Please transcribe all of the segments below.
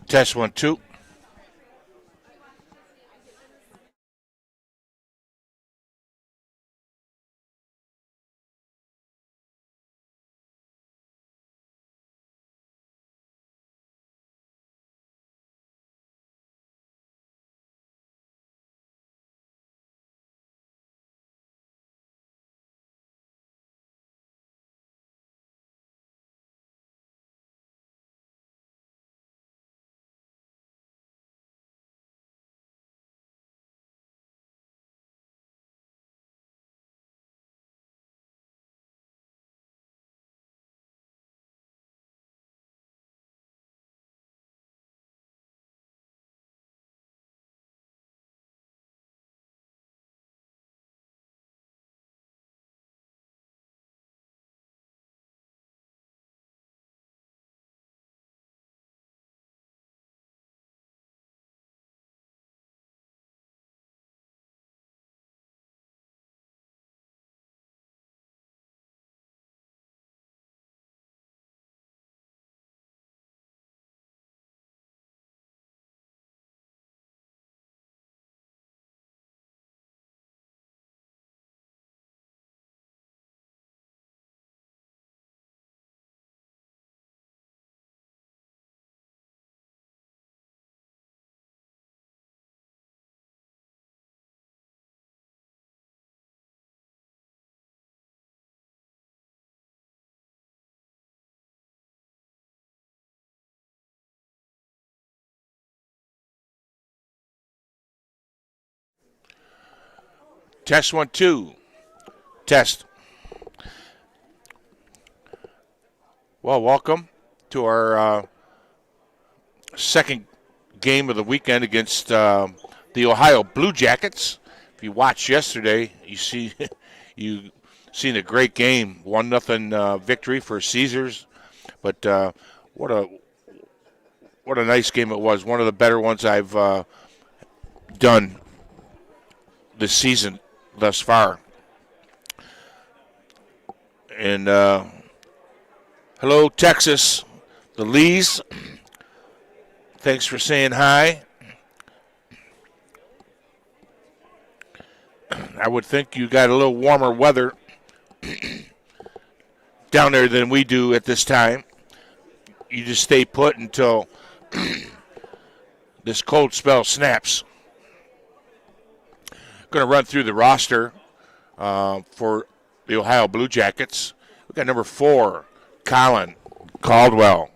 Test 1, 2. Test 1, 2. Test. Well, welcome to our second game of the weekend against the Ohio Blue Jackets. If you watched yesterday, you seen a great game, 1-0 victory for Caesars. But what a nice game it was. One of the better ones I've done this season thus far. And hello, Texas, the Lees. Thanks for saying hi. I would think you got a little warmer weather down there than we do at this time. You just stay put until this cold spell snaps. Going to run through the roster for the Ohio Blue Jackets. We got number 4, Colin Caldwell.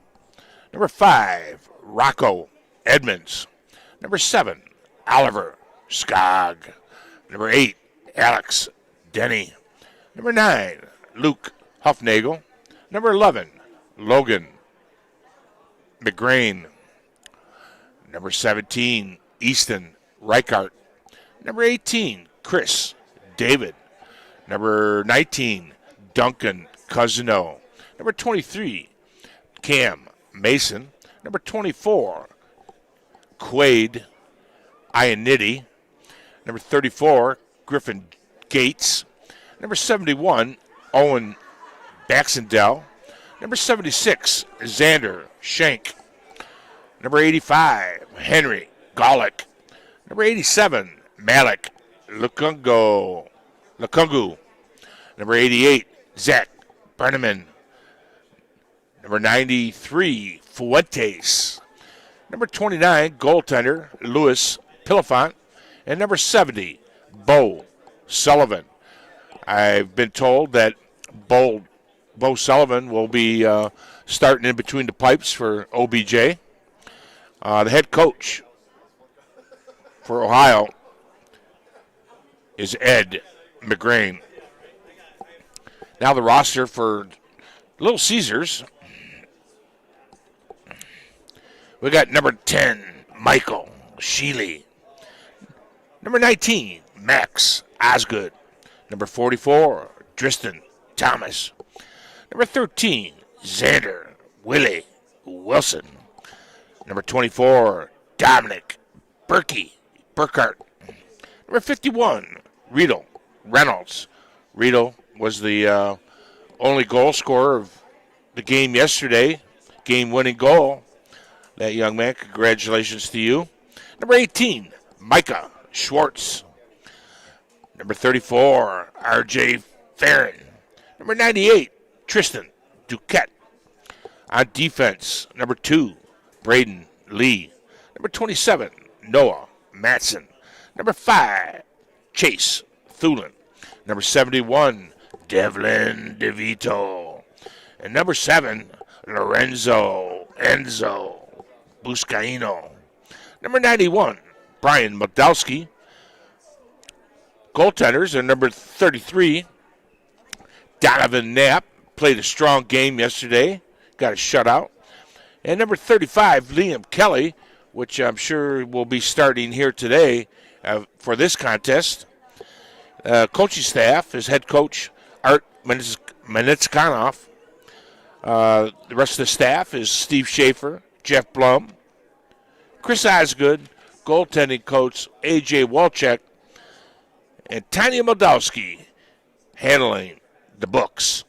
Number 5, Rocco Edmonds. Number 7, Oliver Skog. Number 8, Alex Denny. Number 9, Luke Huffnagel. Number 11, Logan McGrain. Number 17, Easton Reichart. Number 18, Chris David. Number 19, Duncan Cousino. Number 23, Cam Mason. Number 24, Quade Ionity. Number 34, Griffin Gates. Number 71, Owen Baxendell. Number 76, Xander Shank. Number 85, Henry Golick. Number 87, Malik Lukungu. Number 88, Zach Brenneman. Number 93, Fuentes. Number 29, goaltender Louis Pilifant. And number 70, Bo Sullivan. I've been told that Bo Sullivan will be starting in between the pipes for OBJ. The head coach for Ohio is Ed McGrain. Now the roster for Little Caesars. We got number 10, Michael Sheely. Number 19, Max Osgood. Number 44, Tristan Thomas. Number 13, Xander Willie Wilson. Number 24, Dominic Burkhart. Number 51, Riedel Reynolds. Riedel was the only goal scorer of the game yesterday, game-winning goal. That young man, congratulations to you. Number 18, Micah Schwartz. Number 34, R.J. Farron. Number 98, Tristan Duquette. On defense, number 2, Braden Lee. Number 27, Noah Matson. Number 5, Chase Thulin. Number 71, Devlin DeVito. And number 7, Lorenzo Enzo Buscaino. Number 91, Brian Modowski. Goaltenders are number 33, Donovan Knapp. Played a strong game yesterday. Got a shutout. And number 35, Liam Kelly, which I'm sure will be starting here today for this contest. Coaching staff, his head coach, Art Menitskanoff. The rest of the staff is Steve Schaefer, Jeff Blum, Chris Osgood, goaltending coach A.J. Walchek, and Tanya Modowski handling the books.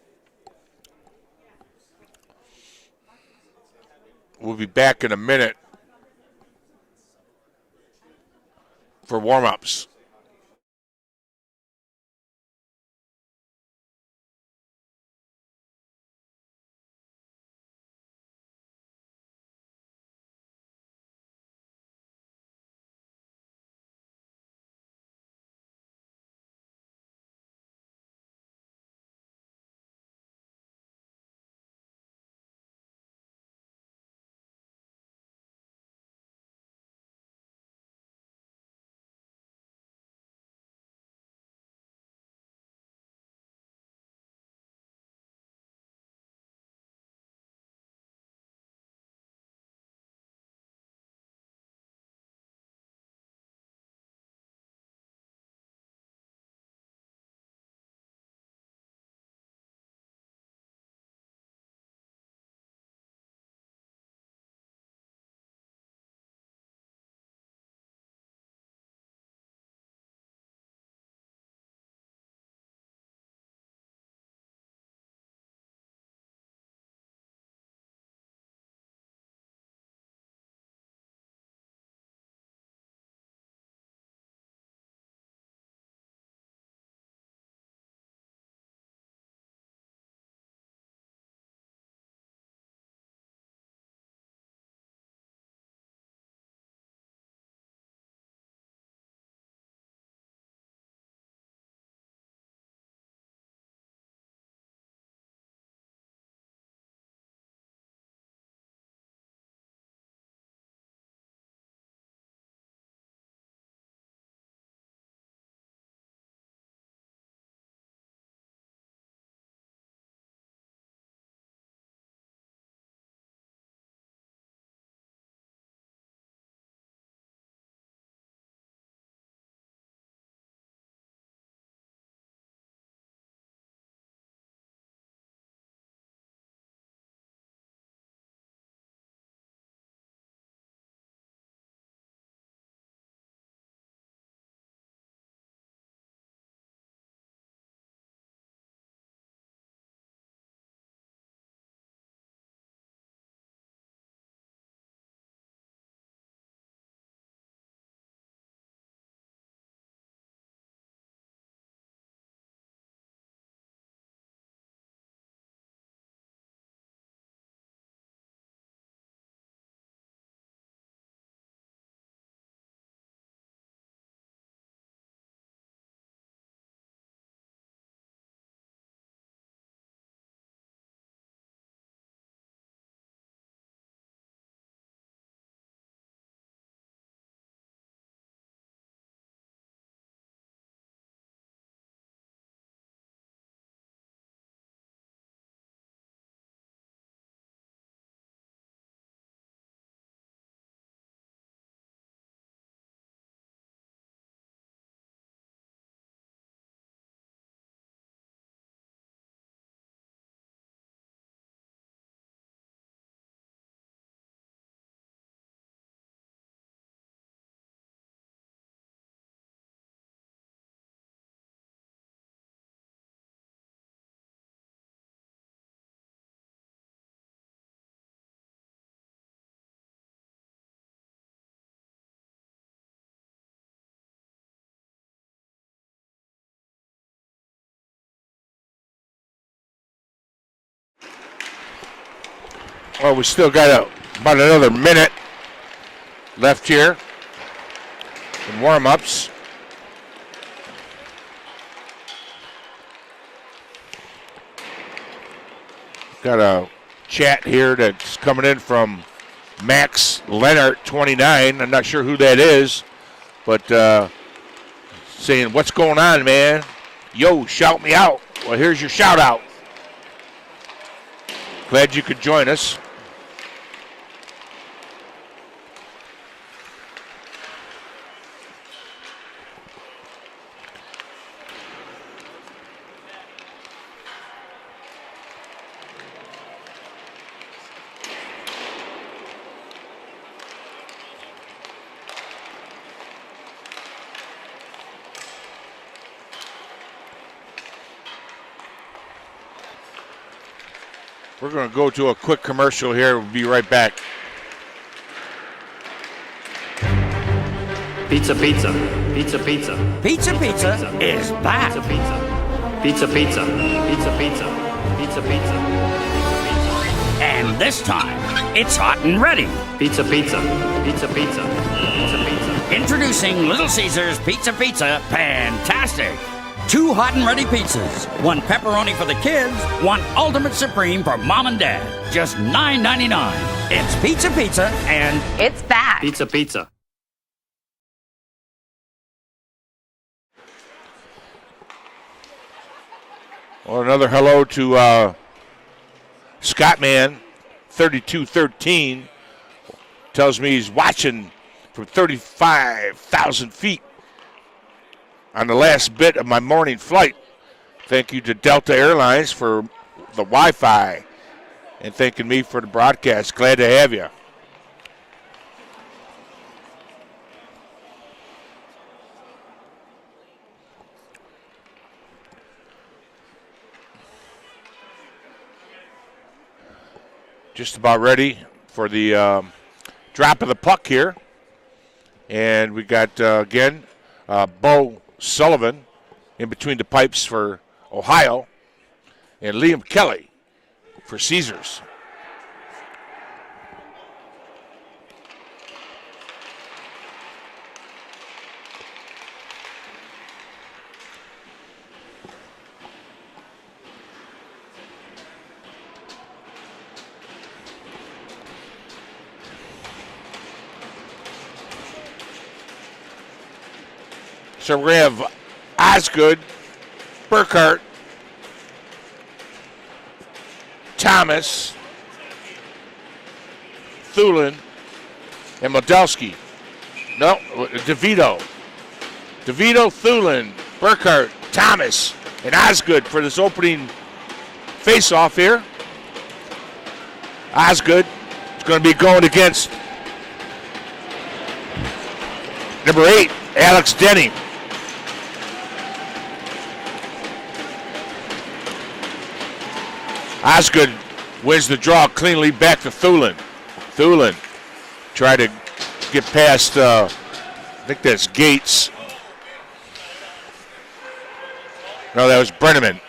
We'll be back in a minute for warm-ups. Well, we still got about another minute left here in warm-ups. Got a chat here that's coming in from Max Leonard 29. I'm not sure who that is, but saying, what's going on, man? Yo, shout me out. Well, here's your shout out. Glad you could join us. We're going to go to a quick commercial here. We'll be right back. Pizza, pizza, pizza, pizza. Pizza, pizza is back. Pizza, pizza, pizza, pizza, pizza, pizza, pizza, pizza. And this time, it's hot and ready. Pizza, pizza, pizza, pizza, pizza, pizza. Introducing Little Caesars Pizza Pizza Fantastic. 2 hot and ready pizzas, 1 pepperoni for the kids, 1 ultimate supreme for mom and dad. Just $9.99. It's Pizza Pizza and it's back. Pizza, pizza. Well, another hello to Scottman 3213. Tells me he's watching from 35,000 feet on the last bit of my morning flight. Thank you to Delta Airlines for the Wi-Fi and thanking me for the broadcast. Glad to have you. Just about ready for the drop of the puck here. And we got, again, Bo Sullivan in between the pipes for Ohio, and Liam Kelly for Caesars. So we're going to have Osgood, Burkhart, Thomas, Thulin, and Modelski. No, DeVito. DeVito, Thulin, Burkhart, Thomas, and Osgood for this opening face-off here. Osgood is going to be going against number 8, Alex Denny. Osgood wins the draw cleanly back to Thulin. Thulin tried to get past, I think that's Gates. No, that was Brenneman.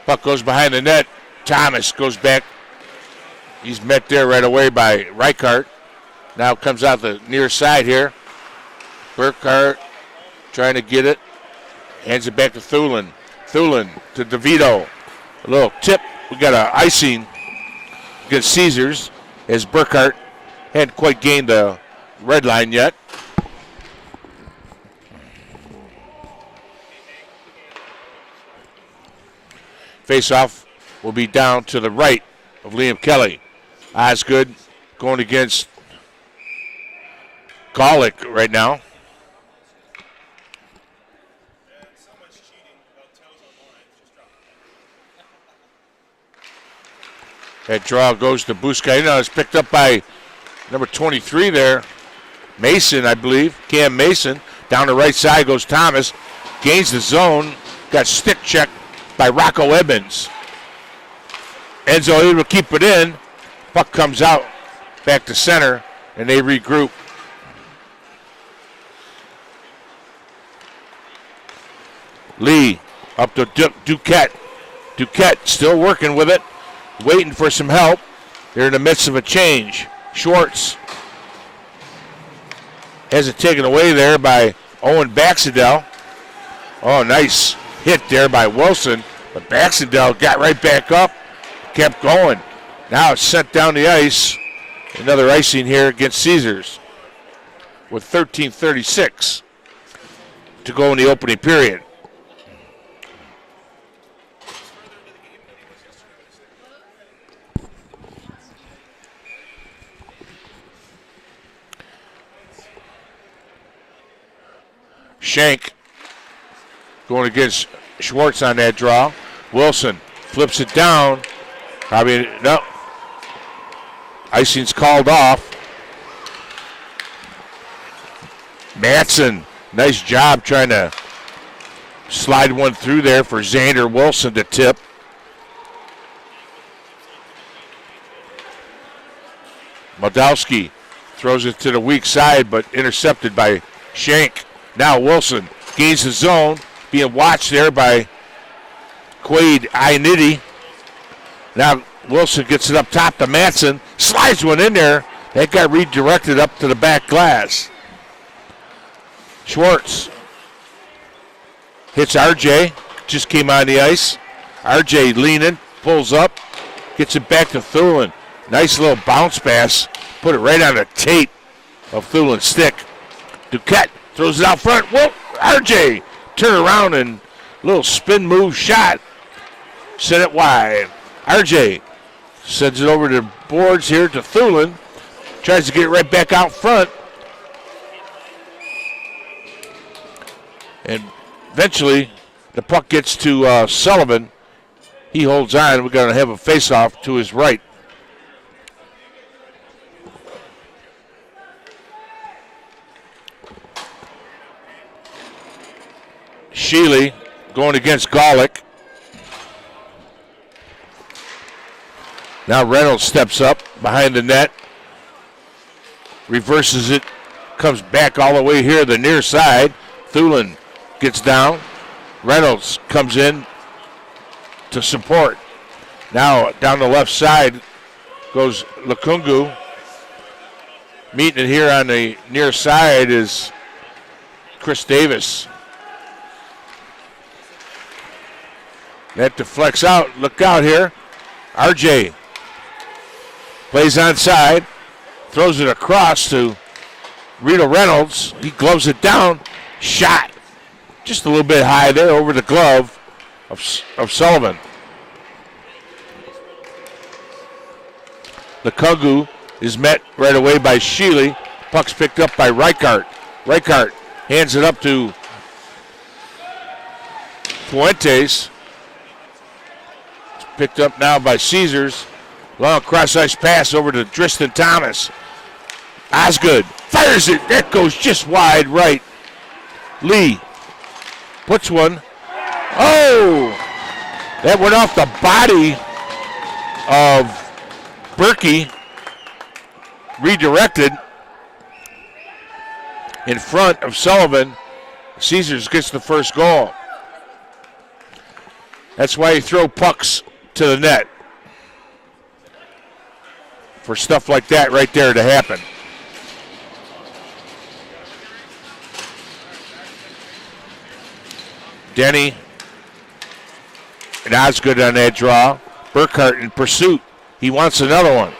Puck goes behind the net. Thomas goes back. He's met there right away by Reichart. Now comes out the near side here. Burkhart trying to get it. Hands it back to Thulin. Thulin to DeVito. A little tip. We got an icing against Caesars as Burkhart hadn't quite gained the red line yet. Face-off will be down to the right of Liam Kelly. Osgood going against Golick right now. That draw goes to Buscaino. It's picked up by number 23 there. Mason, I believe. Cam Mason. Down the right side goes Thomas. Gains the zone. Got stick checked by Rocco Edmonds. Enzo able to keep it in. Puck comes out back to center, and they regroup. Lee up to Duquette. Duquette still working with it, waiting for some help. They're in the midst of a change. Schwartz has it taken away there by Owen Baxendale. Oh, nice hit there by Wilson, but Baxendale got right back up, kept going. Now it's sent down the ice. Another icing here against Caesars with 13:36 to go in the opening period. Shank going against Schwartz on that draw. Wilson flips it down. Probably, no. Icing's called off. Matson, nice job trying to slide one through there for Xander Wilson to tip. Modowski throws it to the weak side, but intercepted by Shank. Now Wilson gains the zone, being watched there by Quaid Ionity. Now Wilson gets it up top to Matson, slides one in there. That got redirected up to the back glass. Schwartz hits RJ, just came on the ice. RJ leaning, pulls up, gets it back to Thulin. Nice little bounce pass, put it right on the tape of Thulin's stick. Duquette throws it out front. Whoa, RJ turn around and little spin move shot. Send it wide. RJ sends it over to the boards here to Thulin. Tries to get it right back out front. And eventually the puck gets to Sullivan. He holds on. We're going to have a face-off to his right. Sheely going against Golick. Now Reynolds steps up behind the net. Reverses it. Comes back all the way here, the near side. Thulin gets down. Reynolds comes in to support. Now down the left side goes Lukungu. Meeting it here on the near side is Chris Davis. That deflects out. Look out here. RJ plays onside. Throws it across to Rito Reynolds. He gloves it down. Shot. Just a little bit high there over the glove of Sullivan. Lukungu is met right away by Sheely. Puck's picked up by Reichart. Reichart hands it up to Fuentes. Picked up now by Caesars. Long cross-ice pass over to Tristan Thomas. Osgood fires it. That goes just wide right. Lee puts one. Oh! That went off the body of Berkey. Redirected in front of Sullivan. Caesars gets the first goal. That's why you throw pucks to the net. For stuff like that right there to happen. Denny and Osgood on that draw. Burkhart in pursuit. He wants another one.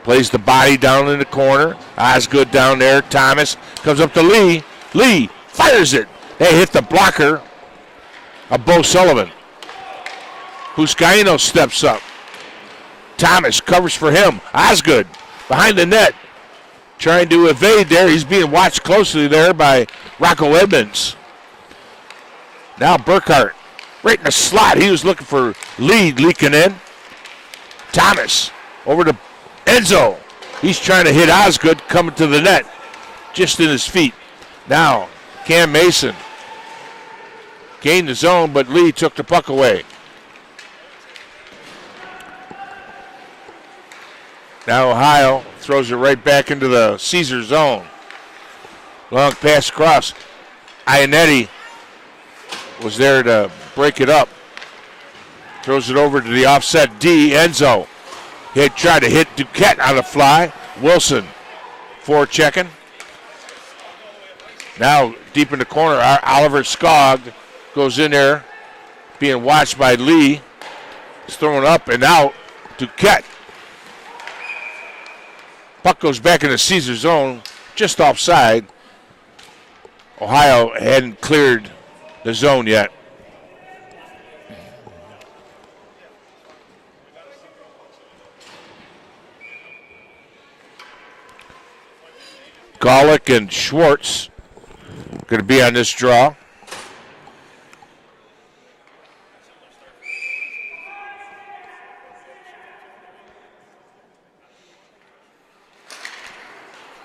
Plays the body down in the corner. Osgood down there. Thomas comes up to Lee. Lee fires it. They hit the blocker of Bo Sullivan. Huscaino steps up. Thomas covers for him. Osgood behind the net. Trying to evade there. He's being watched closely there by Rocco Edmonds. Now Burkhart right in the slot. He was looking for Lee leaking in. Thomas over to Enzo. He's trying to hit Osgood coming to the net. Just in his feet. Now Cam Mason gained the zone, but Lee took the puck away. Now Ohio throws it right back into the Caesar zone. Long pass across. Ionetti was there to break it up. Throws it over to the offset D. Enzo. He tried to hit Duquette on the fly. Wilson forechecking. Now deep in the corner, Oliver Skog goes in there, being watched by Lee. He's throwing up and out. Duquette. Puck goes back in the Caesar zone, just offside. Ohio hadn't cleared the zone yet. Golick and Schwartz going to be on this draw.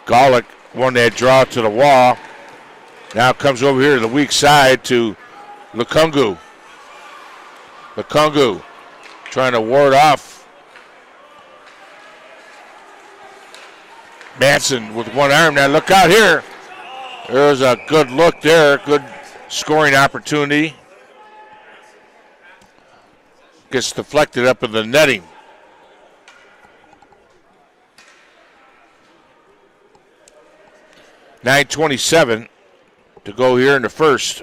Golick won that draw to the wall. Now comes over here to the weak side to Lukungu. Lukungu trying to ward off Manson with one arm. Now look out here. There's a good look there. Good scoring opportunity. Gets deflected up in the netting. .9:27 to go here in the first.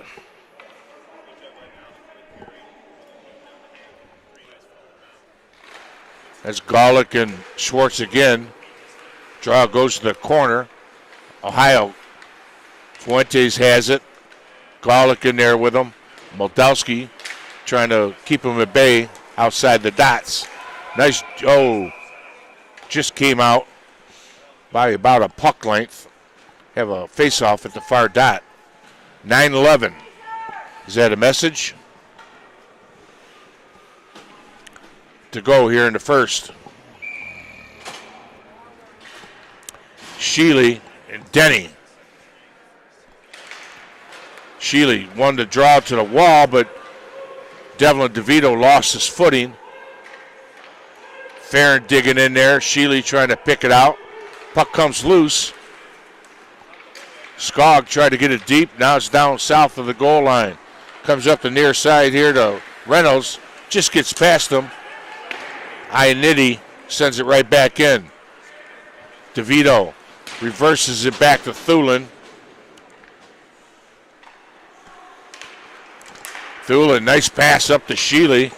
That's Golick and Schwartz again. Draw goes to the corner. Ohio. Fuentes has it. Golick in there with him. Moldowski trying to keep him at bay outside the dots. Nice, just came out by about a puck length. Have a face-off at the far dot. 9-11. Is that a message? To go here in the first. Sheely and Denny. Sheely won the draw to the wall, but Devlin DeVito lost his footing. Farron digging in there. Sheely trying to pick it out. Puck comes loose. Skog tried to get it deep. Now it's down south of the goal line. Comes up the near side here to Reynolds. Just gets past him. Ioniti sends it right back in. DeVito reverses it back to Thulin. Thulin, nice pass up to Sheely.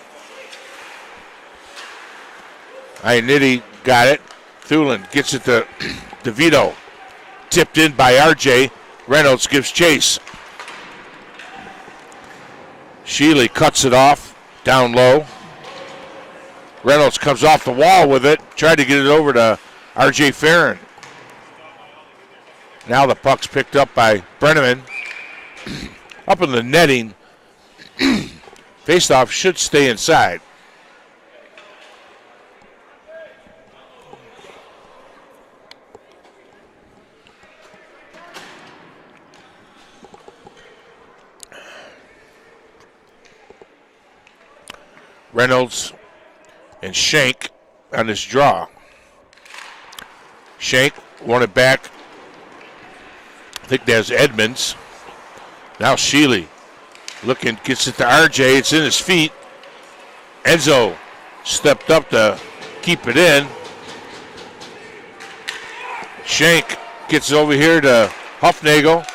Ioniti got it. Thulin gets it to DeVito. Tipped in by RJ. Reynolds gives chase. Sheely cuts it off down low. Reynolds comes off the wall with it. Tried to get it over to RJ Farron. Now the puck's picked up by Brenneman. Up in the netting. Faceoff should stay inside. Reynolds and Shank on this draw. Shank won it back. I think that's Edmonds. Now Sheely looking, gets it to RJ. It's in his feet. Enzo stepped up to keep it in. Shank gets over here to Huffnagel.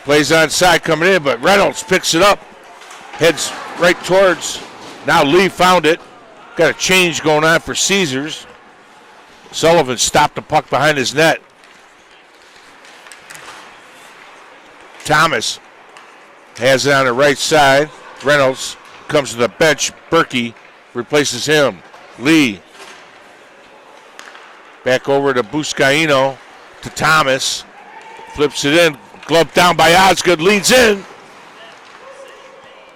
Plays onside coming in, but Reynolds picks it up. Heads right towards. Now Lee found it. Got a change going on for Caesars. Sullivan stopped the puck behind his net. Thomas has it on the right side. Reynolds comes to the bench. Berkey replaces him. Lee back over to Buscaino to Thomas. Flips it in. Glove down by Osgood. Leads in.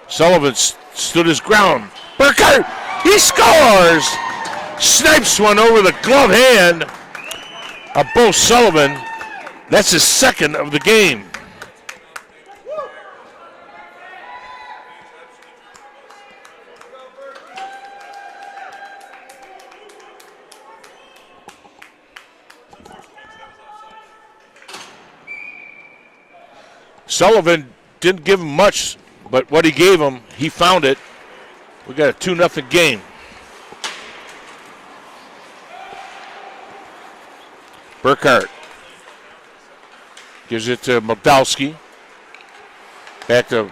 Sullivan stood his ground. Burkhardt, he scores! Snipes one over the glove hand of Bo Sullivan. That's his second of the game. Sullivan didn't give him much, but what he gave him, he found it. We got a 2-0 game. Burkhart gives it to Moldowski. Back to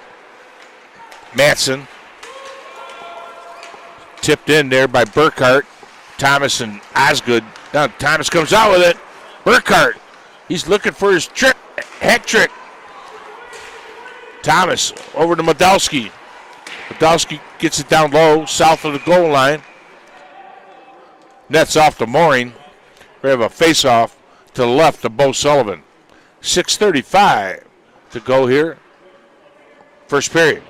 Matson. Tipped in there by Burkhart. Thomas and Osgood. Now Thomas comes out with it. Burkhart. He's looking for his trick. Hat trick. Thomas over to Moldowski. Moldowski gets it down low, south of the goal line. Nets off to Mooring. We have a face-off to the left of Bo Sullivan. 6:35 to go here. First period.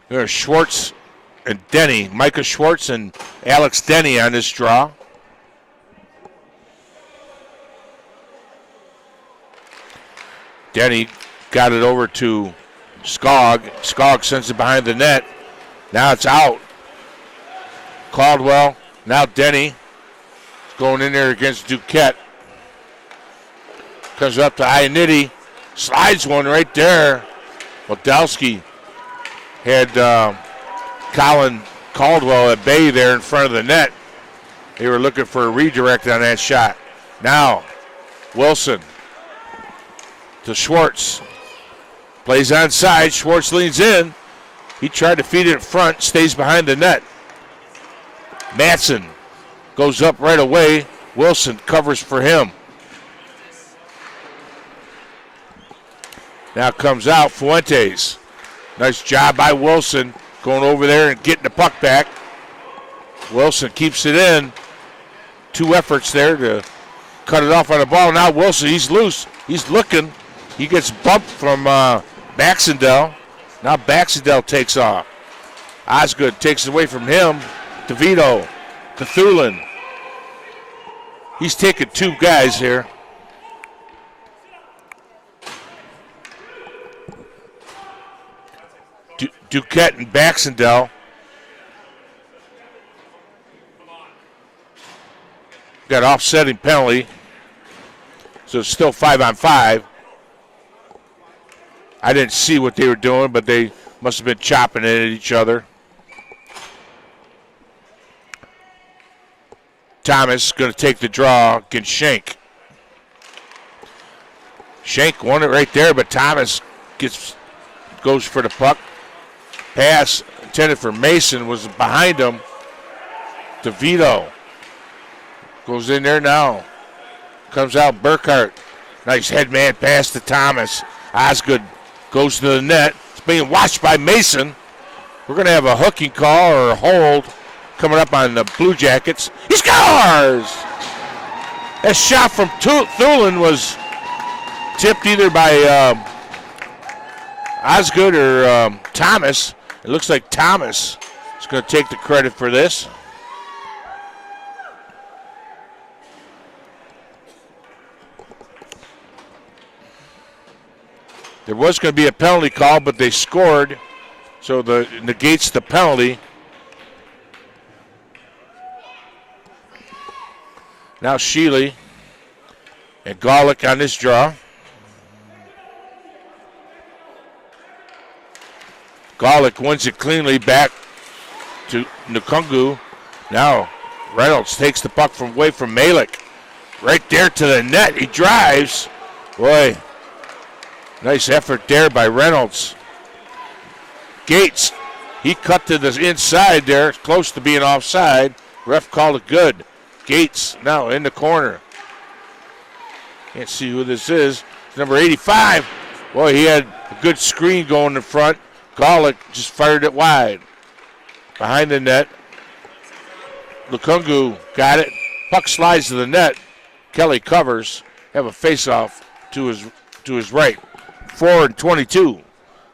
There's Schwartz and Denny. Micah Schwartz and Alex Denny on this draw. Denny got it over to Skog. Skog sends it behind the net. Now it's out. Caldwell. Now Denny going in there against Duquette. Comes up to Ionity. Slides one right there. Moldowski had Colin Caldwell at bay there in front of the net. They were looking for a redirect on that shot. Now Wilson to Schwartz. Plays onside. Schwartz leans in. He tried to feed it in front. Stays behind the net. Matson goes up right away. Wilson covers for him. Now comes out Fuentes. Nice job by Wilson going over there and getting the puck back. Wilson keeps it in. 2 efforts there to cut it off on the ball. Now Wilson, he's loose. He's looking. He gets bumped from Baxendale. Now Baxendale takes off. Osgood takes it away from him. DeVito, Cthulin. He's taking 2 guys here. Duquette and Baxendale. Got offsetting penalty. So it's still 5-on-5. I didn't see what they were doing, but they must have been chopping it at each other. Thomas going to take the draw against Shank. Shank won it right there, but Thomas goes for the puck. Pass intended for Mason was behind him. DeVito goes in there now. Comes out Burkhart. Nice headman pass to Thomas. Osgood goes to the net. It's being watched by Mason. We're going to have a hooking call or a hold coming up on the Blue Jackets. He scores! That shot from Thulin was tipped either by Osgood or Thomas. It looks like Thomas is going to take the credit for this. There was going to be a penalty call, but they scored, so it negates the penalty. Now Sheely and Garlick on this draw. Garlick wins it cleanly back to Nkungu. Now Reynolds takes the puck away from Malik. Right there to the net. He drives. Boy, nice effort there by Reynolds. Gates, he cut to the inside there, close to being offside. Ref called it good. Gates now in the corner. Can't see who this is. It's number 85. Boy, he had a good screen going in front. Garlick just fired it wide. Behind the net. Lukungu got it. Puck slides to the net. Kelly covers. Have a face-off to his right. 4:22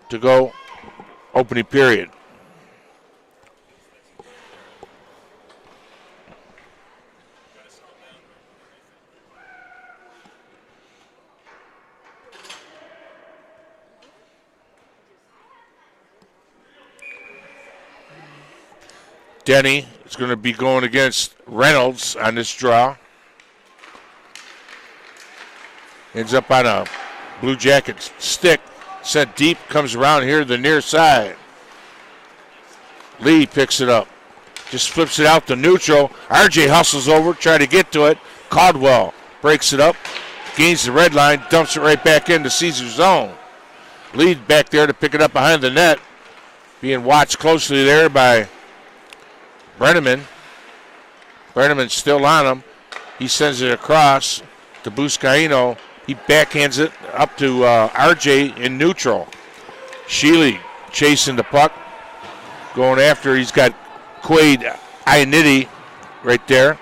to go. Opening period. Denny is going to be going against Reynolds on this draw. Ends up on a Blue Jacket stick. Sent deep, comes around here to the near side. Lee picks it up. Just flips it out to neutral. RJ hustles over, try to get to it. Caldwell breaks it up, gains the red line, dumps it right back into Caesar's zone. Lee back there to pick it up behind the net. Being watched closely there by Brenneman. Brenneman's still on him. He sends it across to Buscaino. He backhands it up to RJ in neutral. Sheely chasing the puck. Going after, he's got Quaid Ionity right there.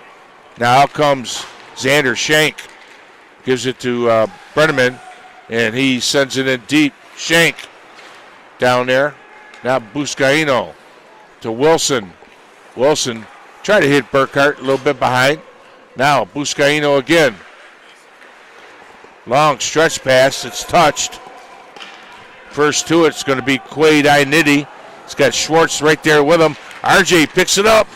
Now out comes Xander Shank. Gives it to Brenneman, and he sends it in deep. Shank down there. Now Buscaino to Wilson. Wilson tried to hit Burkhart a little bit behind. Now Buscaino again. Long stretch pass. It's touched. First to it's going to be Quaid Ionity. He's got Schwartz right there with him. RJ picks it up.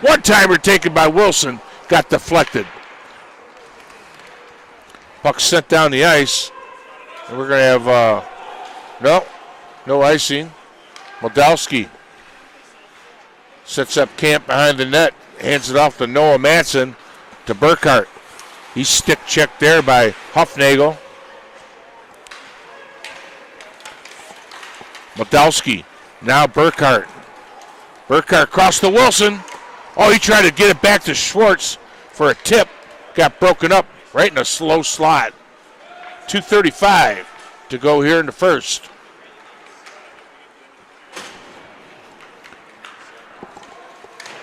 One-timer taken by Wilson. Got deflected. Puck sent down the ice. And we're going to have, no icing. Moldowski sets up camp behind the net. Hands it off to Noah Manson to Burkhart. He's stick checked there by Huffnagel. Moldowski. Now Burkhart. Burkhart crossed to Wilson. Oh, he tried to get it back to Schwartz for a tip. Got broken up right in a slow slot. 2:35 to go here in the first.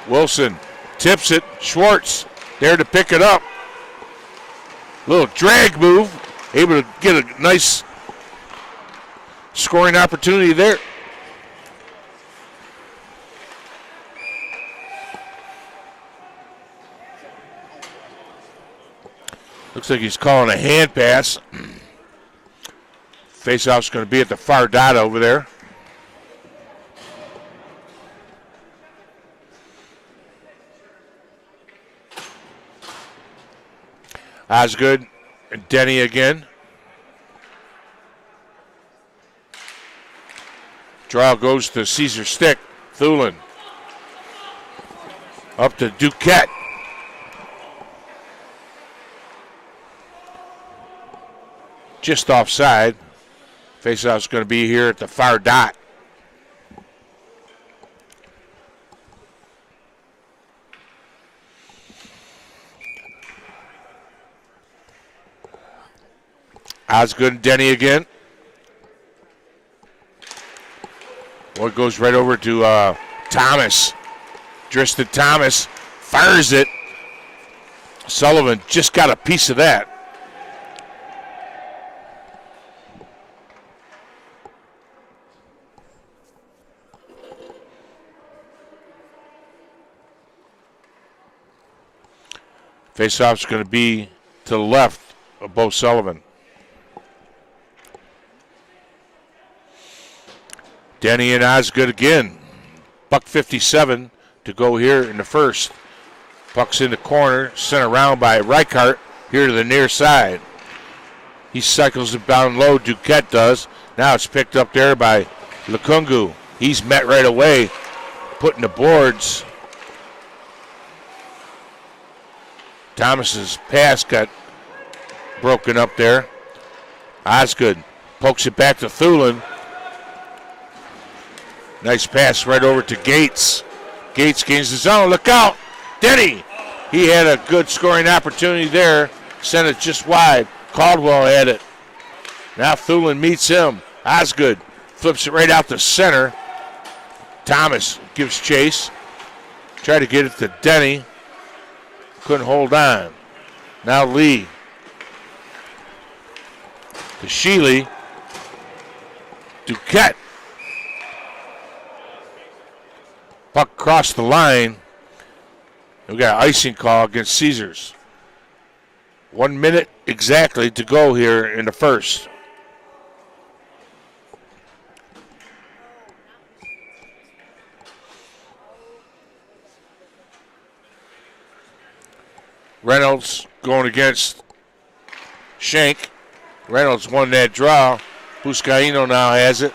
Wilson tips it. Schwartz there to pick it up. Little drag move. Able to get a nice scoring opportunity there. Looks like he's calling a hand pass. Faceoff's going to be at the far dot over there. Osgood and Denny again. Draw goes to Caesar Stick. Thulin. Up to Duquette. Just offside. Faceoff's going to be here at the far dot. Osgood and Denny again. Well, it goes right over to Thomas. Driston Thomas fires it. Sullivan just got a piece of that. Faceoff's going to be to the left of Bo Sullivan. Denny and Osgood again. $1:57 to go here in the first. Puck's in the corner, sent around by Reichart here to the near side. He cycles it down low, Duquette does. Now it's picked up there by Lukungu. He's met right away, putting the boards. Thomas's pass got broken up there. Osgood pokes it back to Thulin. Nice pass right over to Gates. Gates gains the zone. Look out. Denny. He had a good scoring opportunity there. Sent it just wide. Caldwell had it. Now Thulin meets him. Osgood flips it right out the center. Thomas gives chase. Tried to get it to Denny. Couldn't hold on. Now Lee. To Sheely. Duquette. Puck crossed the line. We got an icing call against Caesars. 1 minute exactly to go here in the first. Reynolds going against Shank. Reynolds won that draw. Buscaino now has it.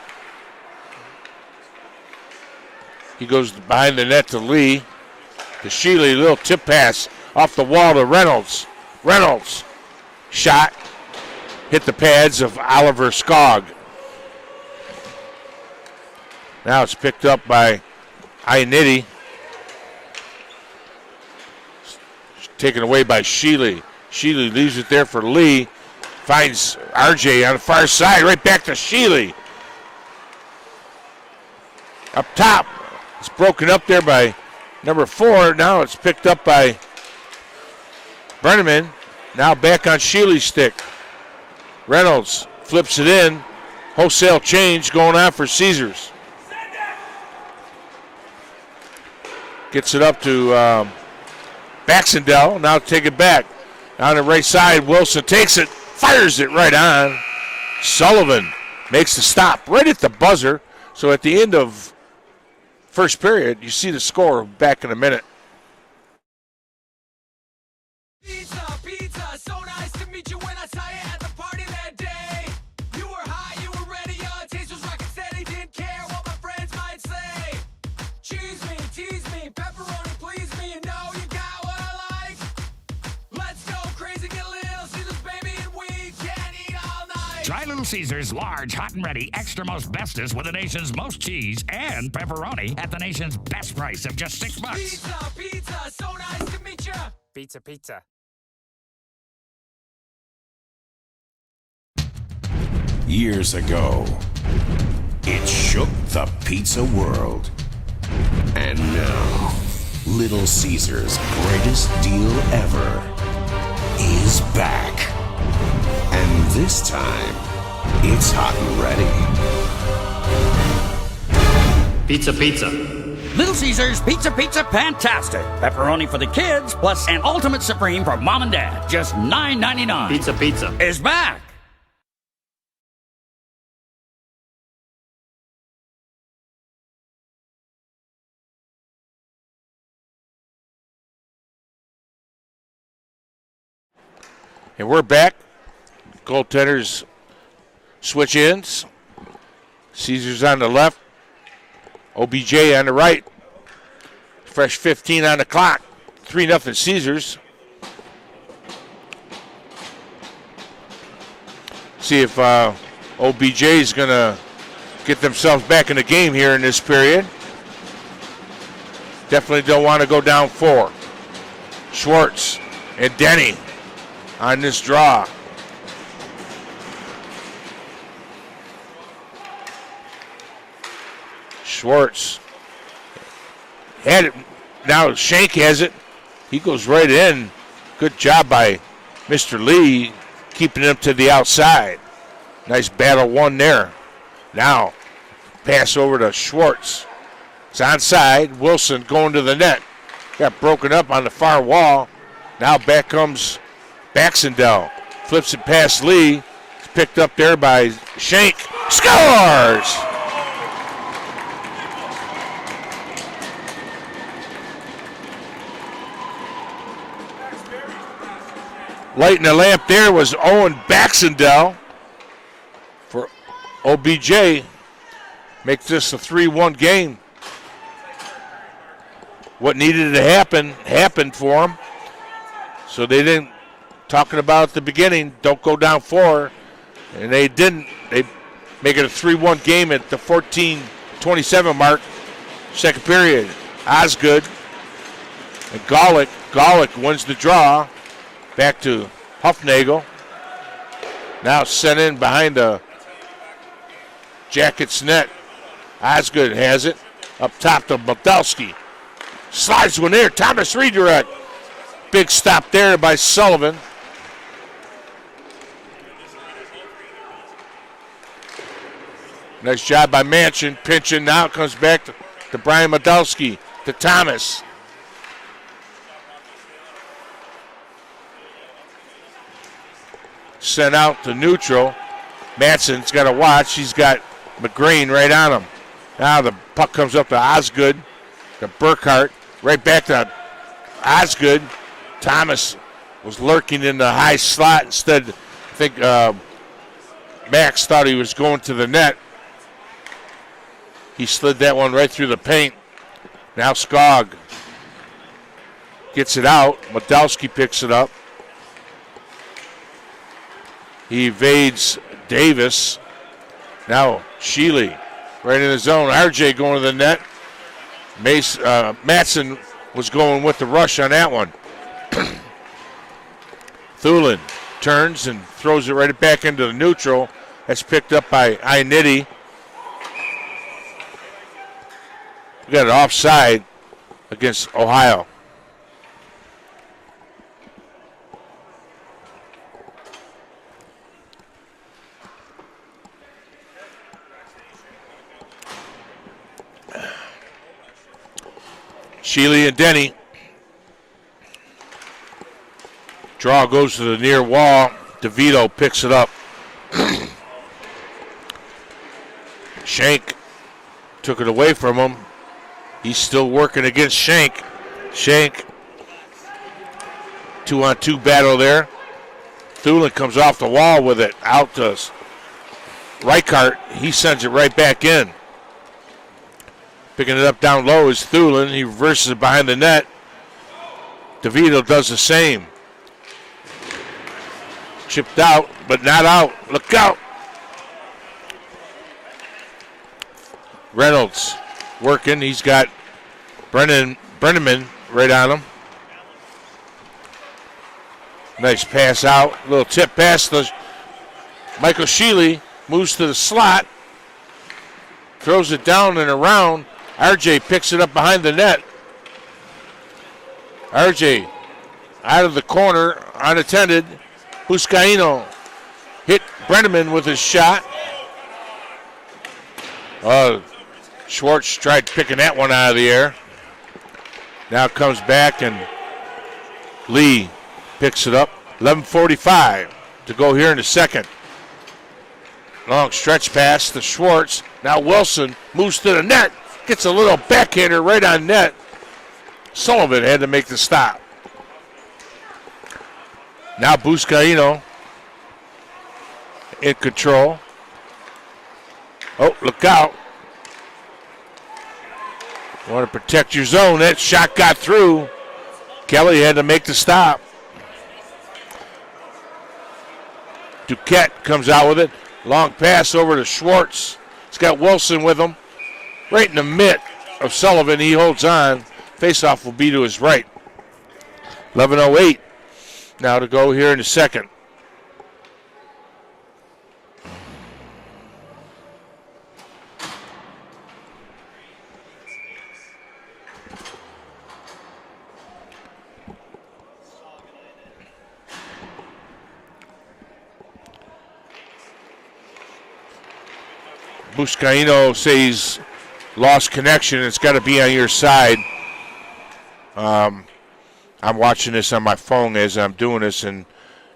He goes behind the net to Lee. To Shealy, little tip pass off the wall to Reynolds. Reynolds shot, hit the pads of Oliver Skog. Now it's picked up by Ionity. Taken away by Shealy. Shealy leaves it there for Lee. Finds RJ on the far side. Right back to Shealy. Up top. It's broken up there by number 4. Now it's picked up by Brenneman. Now back on Shealy's stick. Reynolds flips it in. Wholesale change going on for Caesars. Gets it up to Baxendale. Now take it back. On the right side, Wilson takes it, fires it right on. Sullivan makes the stop right at the buzzer. So at the end of first period, you see the score back in a minute. Pizza, pizza, so nice to meet you when I saw you at the party that day. You were high, you were ready, your taste was rockin' steady, didn't care what my friends might say. Cheese me, tease me, pepperoni please me, you know you got what I like. Let's go crazy, get little Caesars, baby, and we can eat all night. Try Little Caesars large, hot and ready, extra most bestest with the nation's most cheese and pepperoni at the nation's best price of just $6. Pizza, pizza, so nice to meet you. Pizza, pizza. Years ago, it shook the pizza world. And now, Little Caesar's greatest deal ever is back. And this time, it's hot and ready. Pizza, pizza. Little Caesars Pizza Pizza Fantastic. Pepperoni for the kids, plus an Ultimate Supreme for mom and dad. Just $9.99. Pizza, pizza. Is back. And we're back. Goaltenders switch ends. Caesars on the left. OBJ on the right. Fresh 15 on the clock. 3-0 Caesars. See if OBJ is going to get themselves back in the game here in this period. Definitely don't want to go down 4. Schwartz and Denny on this draw. Schwartz had it. Now Shank has it. He goes right in. Good job by Mr. Lee keeping him to the outside. Nice battle won there. Now pass over to Schwartz. It's onside. Wilson going to the net. Got broken up on the far wall. Now back comes Baxendale. Flips it past Lee. It's picked up there by Shank. Scores! Lighting the lamp there was Owen Baxendale for OBJ. Makes this a 3-1 game. What needed to happen happened for them. So they didn't, talking about at the beginning, don't go down 4. And they didn't. They make it a 3-1 game at the 14:27 mark. Second period. Osgood and Golick. Golick wins the draw. Back to Huffnagel. Now sent in behind the Jackets net. Osgood has it. Up top to Baldowski. Slides one there. Thomas redirect. Big stop there by Sullivan. Nice job by Manchin. Pinching now. It comes back to Brian Baldowski. To Thomas. Sent out to neutral. Manson's got to watch. He's got McGreen right on him. Now the puck comes up to Osgood, to Burkhart. Right back to Osgood. Thomas was lurking in the high slot. Instead, I think Max thought he was going to the net. He slid that one right through the paint. Now Skog gets it out. Modowski picks it up. He evades Davis. Now Sheely right in the zone. RJ going to the net. Matson was going with the rush on that one. Thulin turns and throws it right back into the neutral. That's picked up by Initi. We got an offside against Ohio. Sheely and Denny. Draw goes to the near wall. DeVito picks it up. Shank took it away from him. He's still working against Shank. Shank, 2-on-2 battle there. Thulin comes off the wall with it. Out to Reichart. He sends it right back in. Picking it up down low is Thulin. He reverses it behind the net. DeVito does the same. Chipped out, but not out. Look out. Reynolds working. He's got Brenneman right on him. Nice pass out. Little tip pass to Michael Sheely. Moves to the slot. Throws it down and around. RJ picks it up behind the net. RJ out of the corner, unattended. Buscaino hit Brenneman with his shot. Schwartz tried picking that one out of the air. Now comes back and Lee picks it up. 11:45 to go here in the second. Long stretch pass to Schwartz. Now Wilson moves to the net. Gets a little backhander right on net. Sullivan had to make the stop. Now Buscaino in control. Oh, look out. Want to protect your zone. That shot got through. Kelly had to make the stop. Duquette comes out with it. Long pass over to Schwartz. He's got Wilson with him. Right in the mitt of Sullivan. He holds on. Faceoff will be to his right. 11:08 now to go here in the second. Buscaino says lost connection. It's got to be on your side. I'm watching this on my phone as I'm doing this, and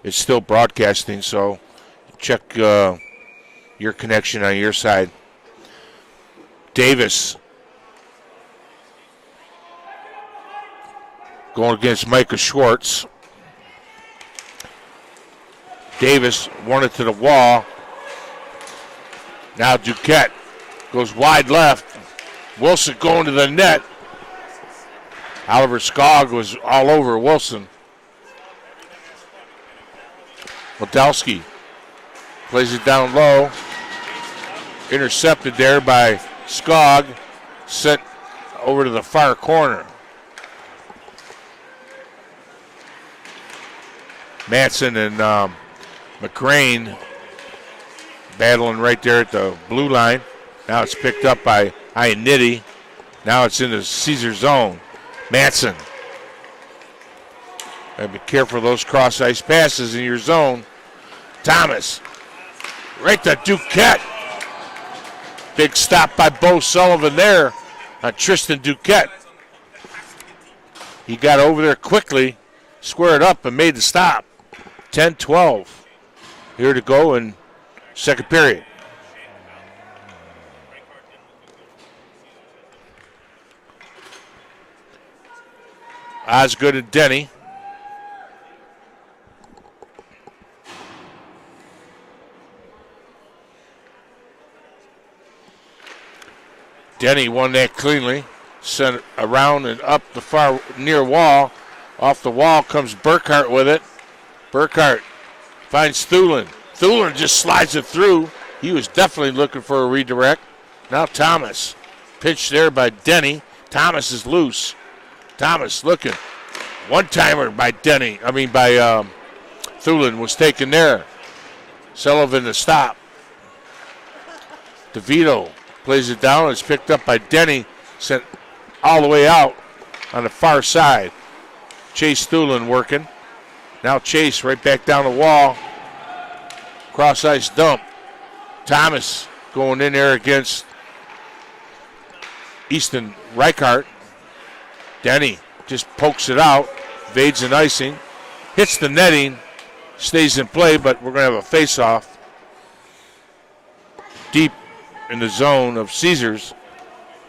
it's still broadcasting, so check your connection on your side. Davis going against Micah Schwartz. Davis won it to the wall. Now Duquette goes wide left. Wilson going to the net. Oliver Skog was all over Wilson. Modowski plays it down low. Intercepted there by Skog. Sent over to the far corner. Matson and McCrane battling right there at the blue line. Now it's picked up by Initi. Now it's in the Caesar zone. Matson. Be careful of those cross-ice passes in your zone. Thomas. Right to Duquette. Big stop by Bo Sullivan there on Tristan Duquette. He got over there quickly, squared up, and made the stop. 10-12 here to go in second period. Osgood and Denny. Denny won that cleanly. Sent it around and up the far near wall. Off the wall comes Burkhart with it. Burkhart finds Thulin. Thulin just slides it through. He was definitely looking for a redirect. Now Thomas. Pitched there by Denny. Thomas is loose. Thomas looking. One-timer by Thulin was taken there. Sullivan to stop. DeVito plays it down. It's picked up by Denny. Sent all the way out on the far side. Chase Thulin working. Now Chase right back down the wall. Cross ice dump. Thomas going in there against Easton Reichart. Denny just pokes it out. Evades an icing. Hits the netting. Stays in play, but we're going to have a face-off. Deep in the zone of Caesars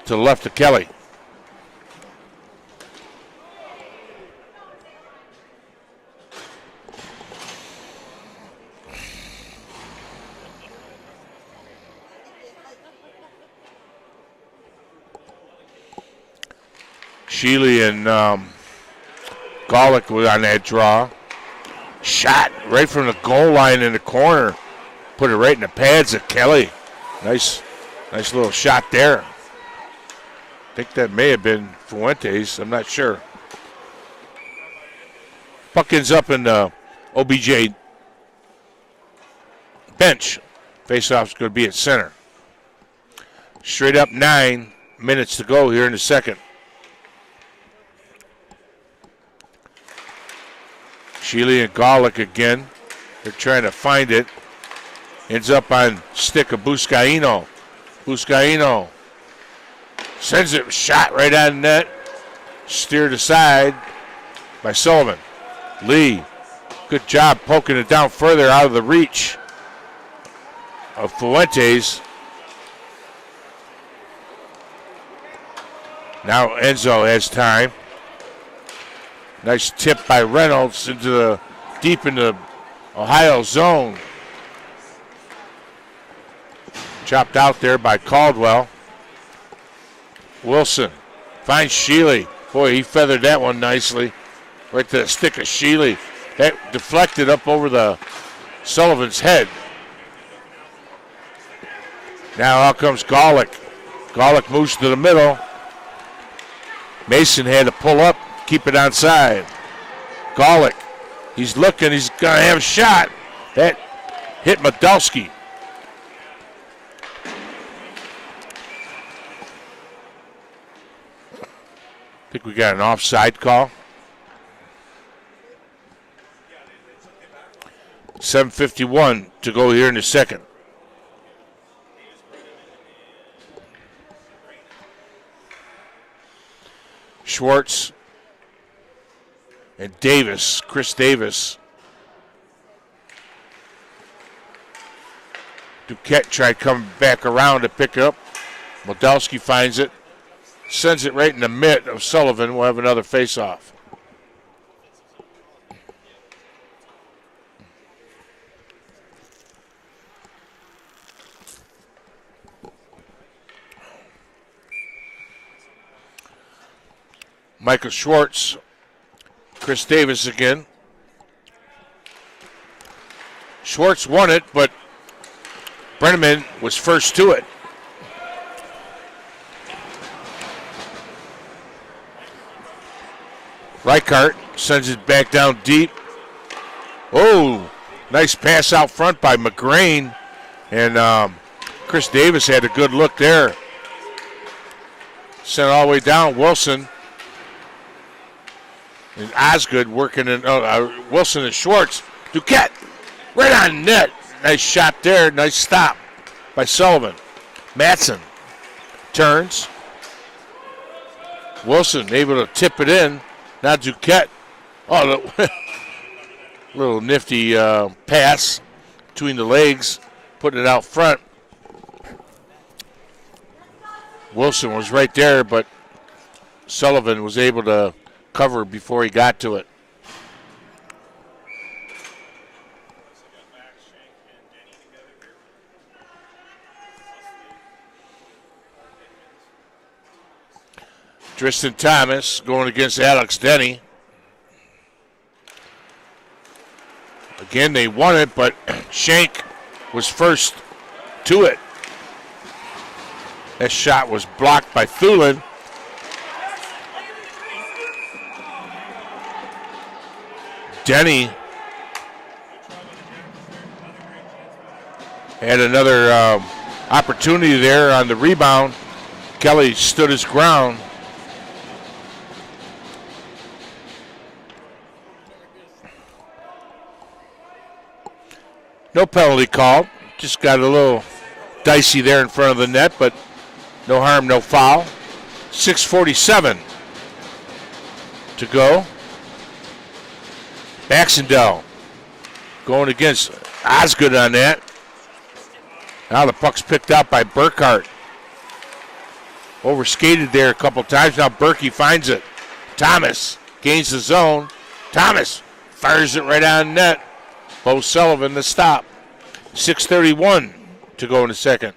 to the left of Kelly. Sheely and Golick were on that draw. Shot right from the goal line in the corner. Put it right in the pads of Kelly. Nice little shot there. I think that may have been Fuentes. I'm not sure. Puck ends up in the OBJ bench. Faceoff's going to be at center. Straight up 9 minutes to go here in the second. Sheely and Golick again. They're trying to find it. Ends up on stick of Buscaino. Buscaino sends it, shot right on net. Steered aside by Sullivan. Lee, good job poking it down further out of the reach of Fuentes. Now Enzo has time. Nice tip by Reynolds into deep in the Ohio zone. Chopped out there by Caldwell. Wilson finds Sheely. Boy, he feathered that one nicely. Right to the stick of Sheely. That deflected up over the Sullivan's head. Now out comes Golick. Golick moves to the middle. Mason had to pull up, keep it onside. Golick, he's looking, he's going to have a shot. That hit Modowski. I think we got an offside call. 7:51 to go here in the second. Schwartz and Davis, Chris Davis. Duquette tried coming back around to pick up. Modowski finds it. Sends it right in the mitt of Sullivan. We'll have another face-off. Michael Schwartz, Chris Davis again. Schwartz won it, but Brenneman was first to it. Reichart sends it back down deep. Oh, nice pass out front by McGrain. And Chris Davis had a good look there. Sent all the way down. Wilson and Osgood working in. Wilson and Schwartz. Duquette right on net. Nice shot there. Nice stop by Sullivan. Matson turns. Wilson able to tip it in. Now Duquette. Oh, little nifty pass between the legs, putting it out front. Wilson was right there, but Sullivan was able to cover before he got to it. Tristan Thomas going against Alex Denny. Again, they won it, but Shank was first to it. That shot was blocked by Thulin. Denny had another opportunity there on the rebound. Kelly stood his ground. No penalty called. Just got a little dicey there in front of the net, but no harm, no foul. 6:47 to go. Baxendale going against Osgood on that. Now the puck's picked up by Burkhart. Overskated there a couple times. Now Berkey finds it. Thomas gains the zone. Thomas fires it right on net. Bo Sullivan the stop. 6:31 to go in the second.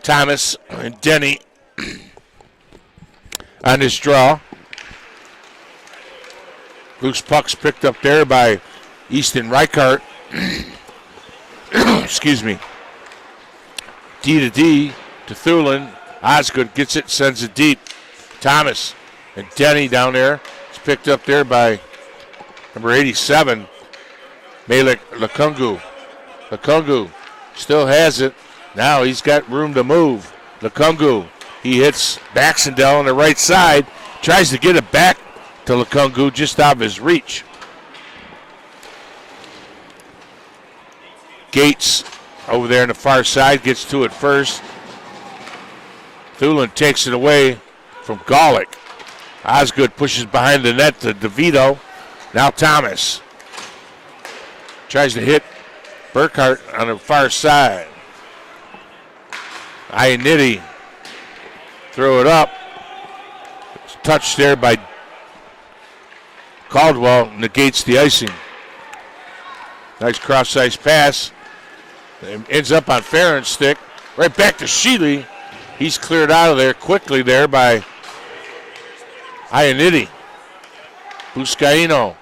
Thomas and Denny on his draw. Loose puck's picked up there by Easton Reichart. Excuse me. D to D to Thulin. Osgood gets it, sends it deep. Thomas and Denny down there. It's picked up there by number 87, Malik Lukungu. Lukungu still has it. Now he's got room to move. Lukungu, he hits Baxendale on the right side. Tries to get it back to Lukungu just out of his reach. Gates over there on the far side gets to it first. Thulin takes it away from Golick. Osgood pushes behind the net to DeVito. Now Thomas tries to hit Burkhart on the far side. Ionity throw it up. It's touched there by Caldwell, negates the icing. Nice cross-ice pass. It ends up on Farron's stick. Right back to Sheely. He's cleared out of there quickly there by Ionity. Buscaino.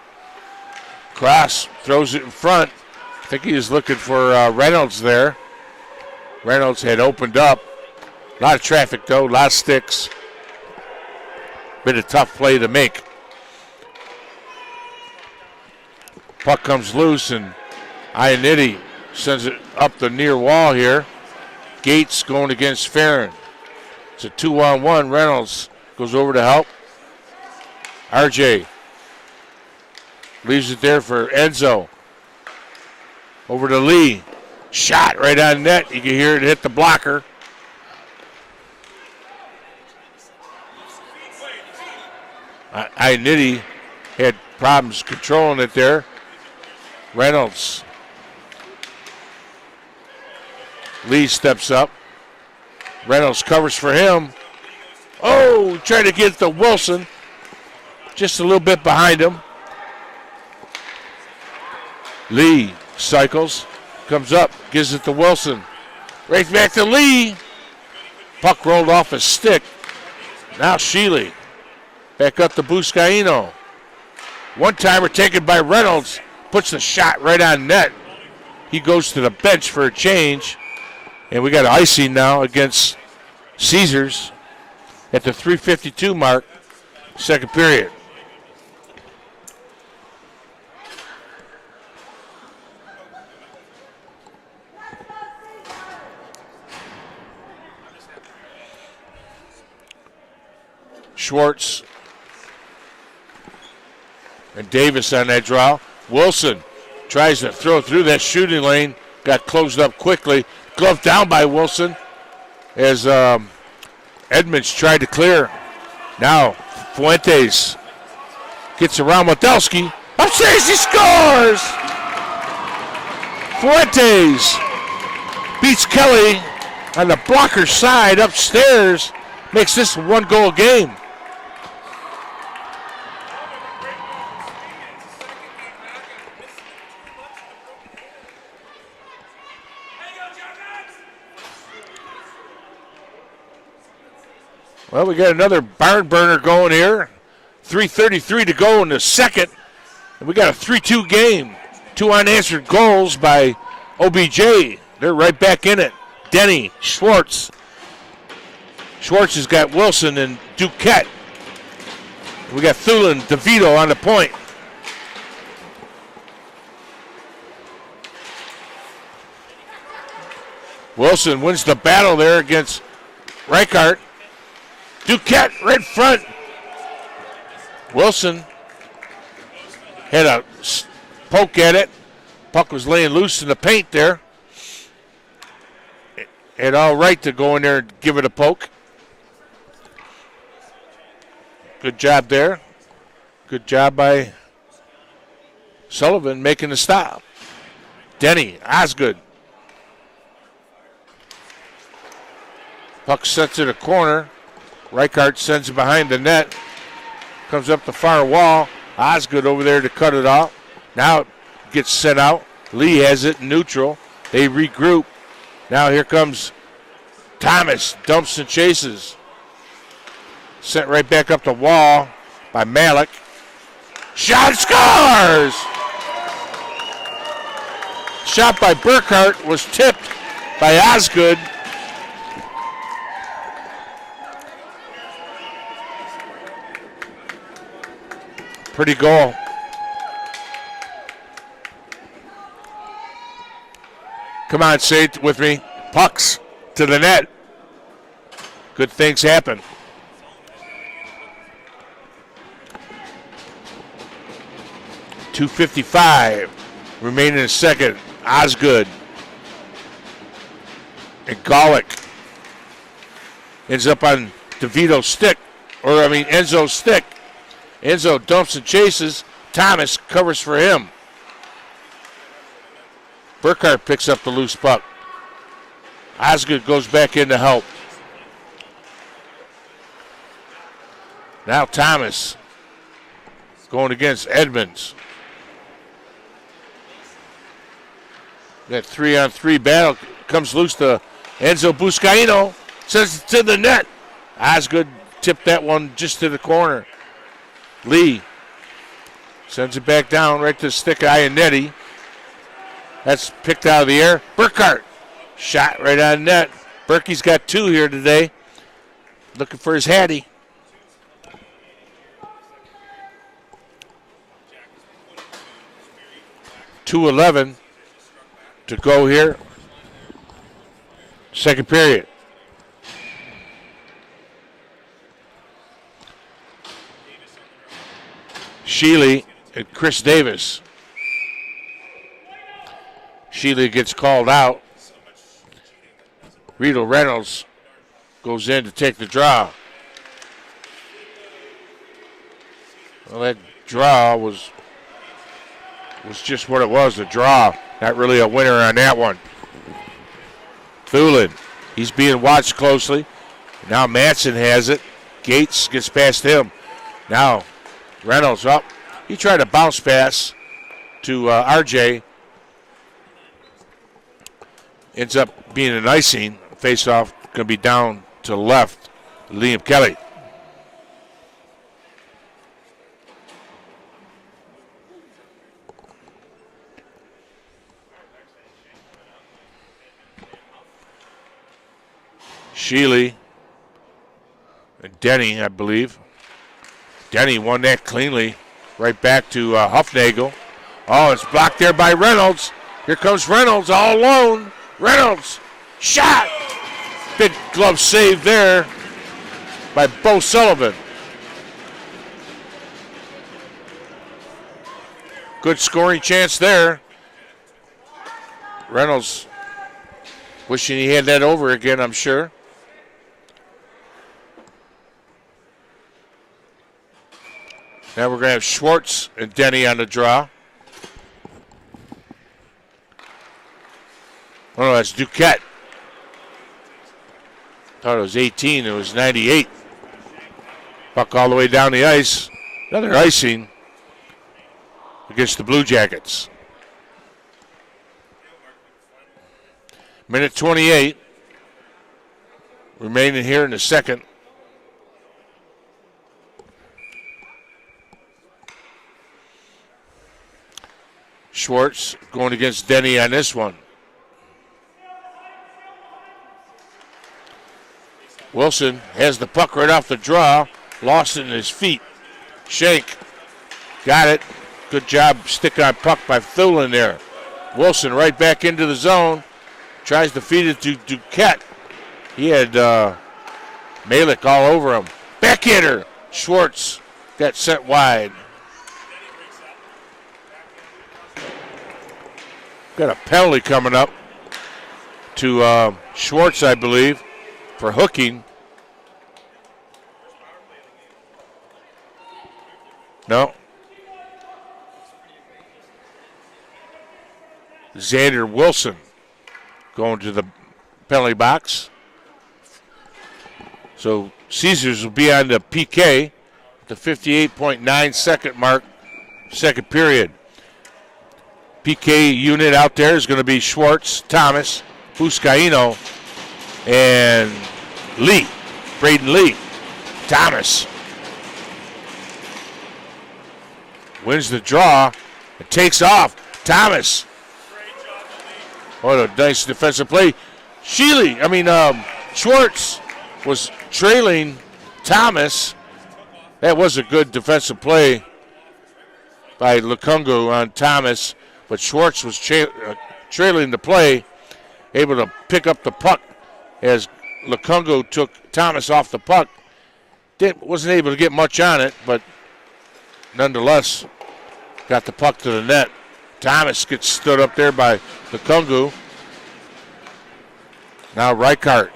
Cross throws it in front. I think he was looking for Reynolds there. Reynolds had opened up. A lot of traffic though, a lot of sticks. Been a tough play to make. Puck comes loose and Ionity sends it up the near wall here. Gates going against Farron. It's a 2-on-1. Reynolds goes over to help. RJ leaves it there for Enzo. Over to Lee. Shot right on net. You can hear it hit the blocker. Ionity had problems controlling it there. Reynolds. Lee steps up. Reynolds covers for him. Oh, trying to get to Wilson. Just a little bit behind him. Lee cycles. Comes up, gives it to Wilson. Right back to Lee. Puck rolled off his stick. Now Sheely. Back up to Buscaino. One-timer taken by Reynolds. Puts the shot right on net. He goes to the bench for a change. And we got icing now against Caesars at the 3:52 mark, second period. Schwartz and Davis on that draw. Wilson tries to throw through that shooting lane. Got closed up quickly. Glove down by Wilson as Edmonds tried to clear. Now Fuentes gets around Modelski. Upstairs, he scores! Fuentes beats Kelly on the blocker side upstairs. makes this a 1-goal game. Well, we got another barn burner going here. 3:33 to go in the second. And we got a 3-2 game. 2 unanswered goals by OBJ. They're right back in it. Denny, Schwartz. Schwartz has got Wilson and Duquette. We got Thulin, DeVito on the point. Wilson wins the battle there against Reichart. Duquette right front. Wilson had a poke at it. Puck was laying loose in the paint there. Had all right to go in there and give it a poke. Good job there. Good job by Sullivan making the stop. Denny, Osgood. Puck sets to the corner. Reichart sends it behind the net. Comes up the far wall. Osgood over there to cut it off. Now it gets sent out. Lee has it in neutral. They regroup. Now here comes Thomas. Dumps and chases. Sent right back up the wall by Malik. Shot, scores! Shot by Burkhart was tipped by Osgood. Pretty goal. Come on, say it with me. Pucks to the net. Good things happen. .255 remaining in the second. Osgood and Golick ends up on DeVito's stick, Enzo's stick. Enzo dumps and chases. Thomas covers for him. Burkhart picks up the loose puck. Osgood goes back in to help. Now Thomas going against Edmonds. That 3-on-3 battle comes loose to Enzo Buscaino. Sends it to the net. Osgood tipped that one just to the corner. Lee sends it back down right to the stick of Ianetti. That's picked out of the air. Burkhart shot right on net. Berkey's got 2 here today. Looking for his Hattie. .211 to go here. Second period. Sheely and Chris Davis. Sheely gets called out. Rito Reynolds goes in to take the draw. Well, that draw was just what it was, a draw. Not really a winner on that one. Thulin, he's being watched closely. Now Madsen has it. Gates gets past him. Now Reynolds up. He tried a bounce pass to RJ. Ends up being an icing. Face-off going to be down to the left. Liam Kelly. Sheely and Denny, I believe. Denny won that cleanly. Right back to Huffnagel. Oh, it's blocked there by Reynolds. Here comes Reynolds all alone. Reynolds, shot. Big glove save there by Bo Sullivan. Good scoring chance there. Reynolds wishing he had that over again, I'm sure. Now we're going to have Schwartz and Denny on the draw. Oh, no, that's Duquette. Thought it was 18. It was 98. Puck all the way down the ice. Another icing against the Blue Jackets. Minute 28 remaining here in the second. Schwartz going against Denny on this one. Wilson has the puck right off the draw. Lost it in his feet. Shank got it. Good job stick on puck by Thulin there. Wilson right back into the zone. Tries to feed it to Duquette. He had Malik all over him. Backhander. Schwartz got sent wide. Got a penalty coming up to Schwartz, I believe, for hooking. No. Xander Wilson going to the penalty box. So Caesars will be on the PK at the 58.9 second mark, second period. PK unit out there is going to be Schwartz, Thomas, Buscaino, and Lee. Braden Lee. Thomas wins the draw. It takes off. Thomas. What a nice defensive play. Schwartz was trailing Thomas. That was a good defensive play by Lukungu on Thomas, but Schwartz was trailing the play, able to pick up the puck as Lukungu took Thomas off the puck. Wasn't able to get much on it, but nonetheless got the puck to the net. Thomas gets stood up there by Lukungu. Now Reichart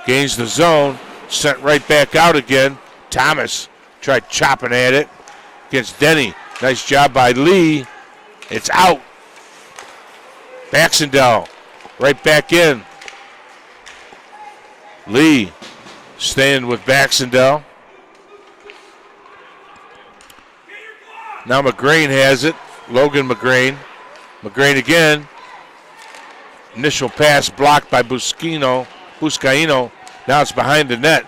gains the zone, sent right back out again. Thomas tried chopping at it against Denny. Nice job by Lee. It's out. Baxendale right back in. Lee staying with Baxendale. Now McGrain has it. Logan McGrain. McGrain again. Initial pass blocked by Buscaino. Now it's behind the net.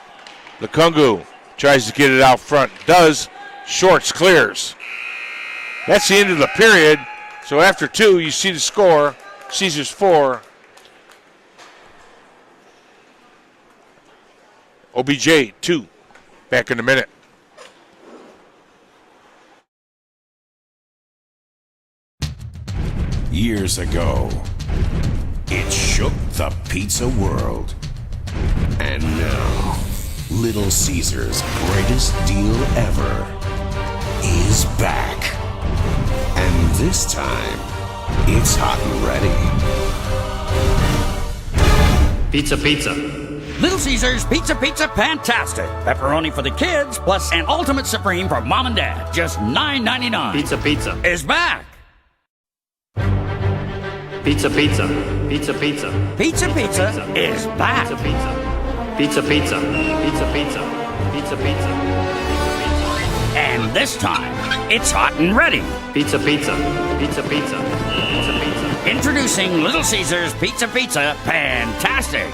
Lukungu tries to get it out front. Does. Shorts clears. That's the end of the period. So after two, you see the score. Caesars 4. OBJ 2. Back in a minute. Years ago, it shook the pizza world. And now, Little Caesar's greatest deal ever is back. And this time, it's hot and ready. Pizza, pizza. Little Caesars Pizza Fantastic. Pepperoni for the kids, plus an Ultimate Supreme for mom and dad. Just $9.99. Pizza, pizza. Is back. Pizza, pizza. Pizza, pizza. Pizza is back. Pizza, pizza. Pizza, pizza. Pizza, pizza. Pizza, pizza. And this time, it's hot and ready. Pizza, pizza. Pizza, pizza. Pizza, pizza. Introducing Little Caesars Pizza Fantastic.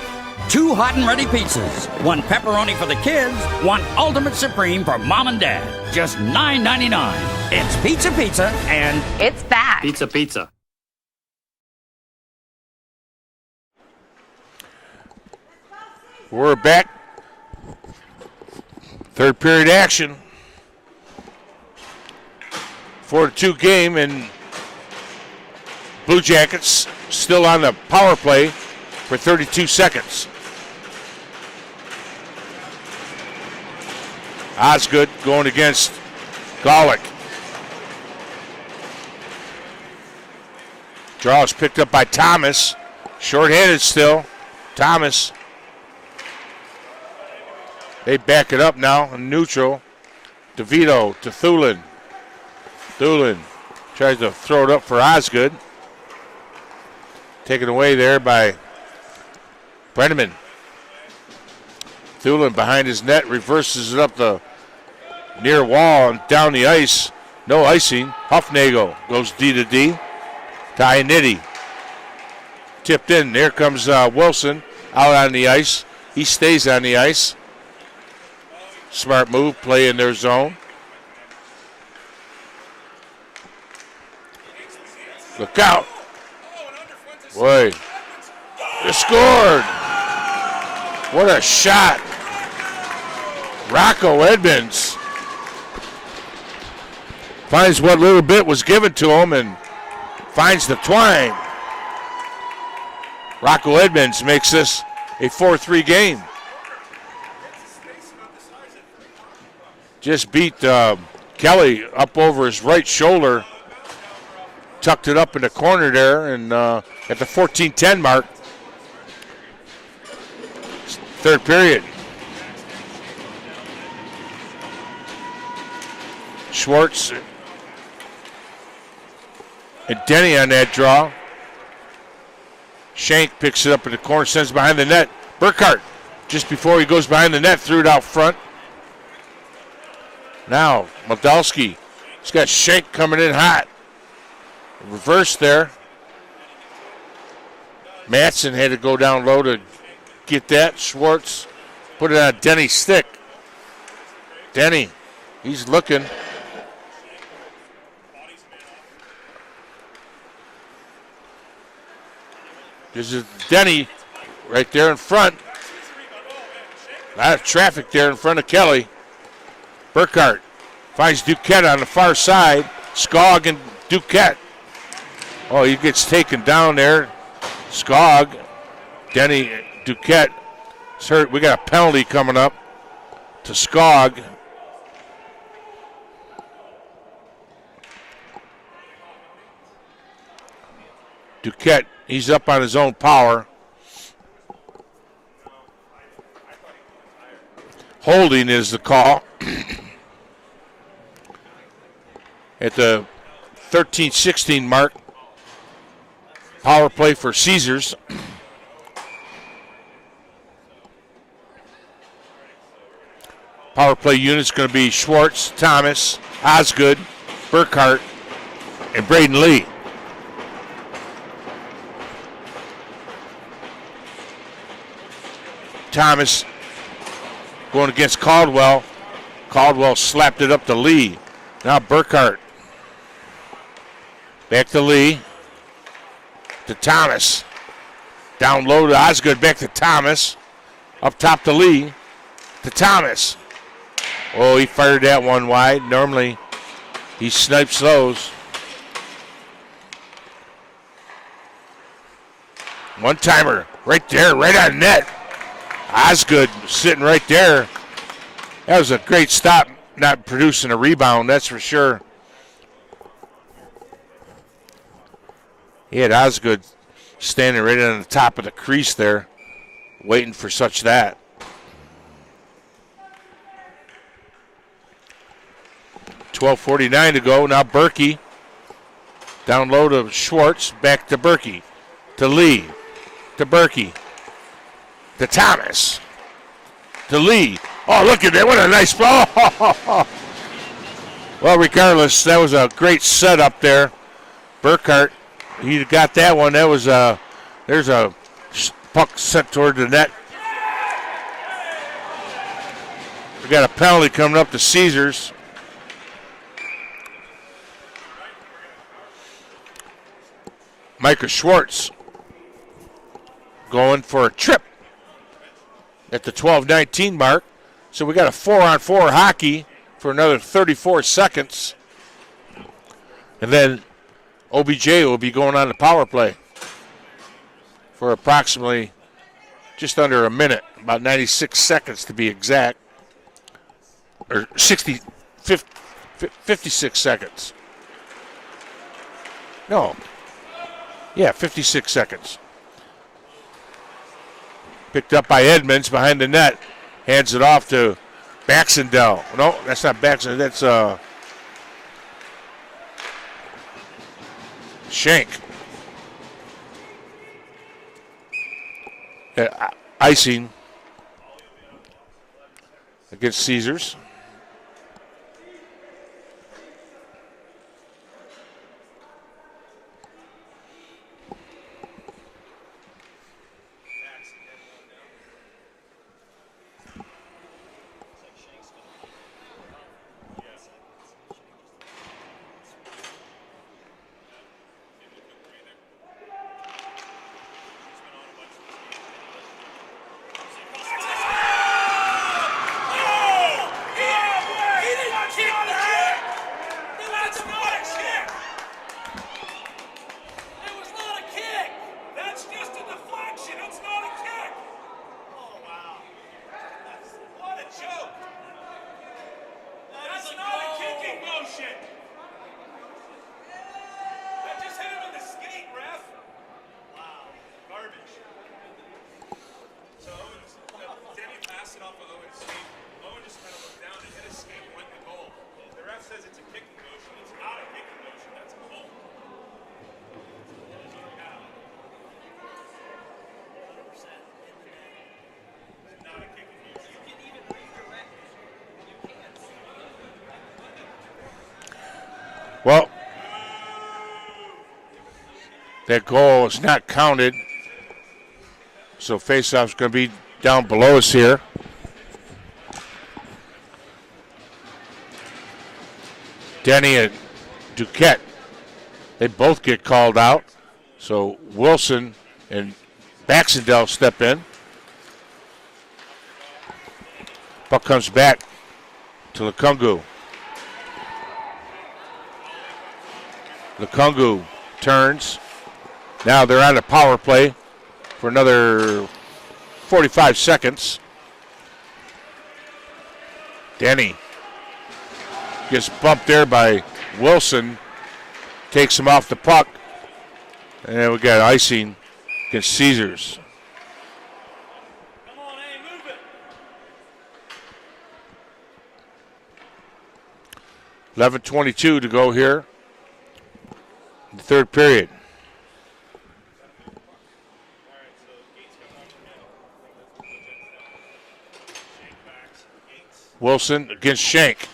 2 hot and ready pizzas. 1 pepperoni for the kids, 1 Ultimate Supreme for mom and dad. Just $9.99. It's pizza and It's back. Pizza, pizza. We're back. Third period action. 4-2 game, and Blue Jackets still on the power play for 32 seconds. Osgood going against Golick. Draw is picked up by Thomas. Short-handed still. Thomas. They back it up now in neutral. DeVito to Thulin. Thulin tries to throw it up for Osgood. Taken away there by Brenneman. Thulin behind his net, reverses it up the near wall and down the ice. No icing. Huffnagel goes D to D. Ionity. Tipped in. There comes Wilson out on the ice. He stays on the ice. Smart move. Play in their zone. Look out. Boy. They scored. What a shot. Rocco Edmonds finds what little bit was given to him and finds the twine. Rocco Edmonds makes this a 4-3 game. Just beat Kelly up over his right shoulder. Tucked it up in the corner there, and at the 14-10 mark. Third period. Schwartz and Denny on that draw. Shank picks it up in the corner, sends it behind the net. Burkhart, just before he goes behind the net, threw it out front. Now, Moldalski. He's got Shank coming in hot. Reverse there. Madsen had to go down low to get that. Schwartz put it on Denny's stick. Denny, he's looking. This is Denny right there in front. A lot of traffic there in front of Kelly. Burkhart finds Duquette on the far side. Skog and Duquette. Oh, he gets taken down there. Skog, Denny, Duquette is hurt. We got a penalty coming up to Skog. Duquette, he's up on his own power. Holding is the call. At the 13-16 mark. Power play for Caesars. Power play unit's going to be Schwartz, Thomas, Osgood, Burkhart, and Braden Lee. Thomas going against Caldwell. Caldwell slapped it up to Lee. Now Burkhart. Back to Lee. To Thomas. Down low to Osgood. Back to Thomas. Up top to Lee. To Thomas. Oh, he fired that one wide. Normally, he snipes those. One-timer. Right there. Right on net. Osgood sitting right there. That was a great stop. Not producing a rebound, that's for sure. He had Osgood standing right on the top of the crease there, waiting for such that. .12:49 to go. Now Berkey. Down low to Schwartz. Back to Berkey. To Lee. To Berkey. To Thomas. To Lee. Oh, look at that. What a nice ball. Well, regardless, that was a great setup there. Burkhart, he got that one. That was there's a puck sent toward the net. We got a penalty coming up to Caesars. Micah Schwartz going for a trip at the 12:19 mark. So we got a 4-on-4 hockey for another 34 seconds. And then OBJ will be going on the power play for approximately just under a minute, about 96 seconds to be exact. Or 56 seconds. No. Yeah, 56 seconds. Picked up by Edmonds behind the net. Hands it off to Baxendale. No, that's not Baxendale. That's Shank. Icing. against Caesars. Well, that goal is not counted. So faceoff's going to be down below us here. Denny and Duquette, they both get called out. So Wilson and Baxendale step in. Puck comes back to Lukungu. Lukungu turns. Now they're on a power play for another 45 seconds. Denny gets bumped there by Wilson. Takes him off the puck. And then we got icing against Caesars. 11:22 to go here in the third period. Wilson against Shank.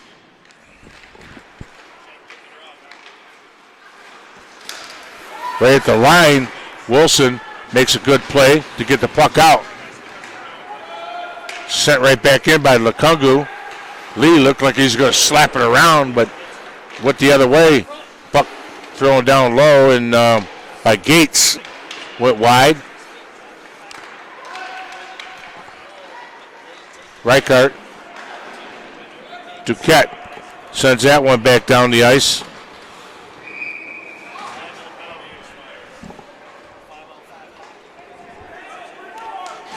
Right at the line, Wilson makes a good play to get the puck out. Sent right back in by Lukungu. Lee looked like he's going to slap it around, but went the other way. Puck thrown down low, and by Gates went wide. Reichart. Duquette sends that one back down the ice.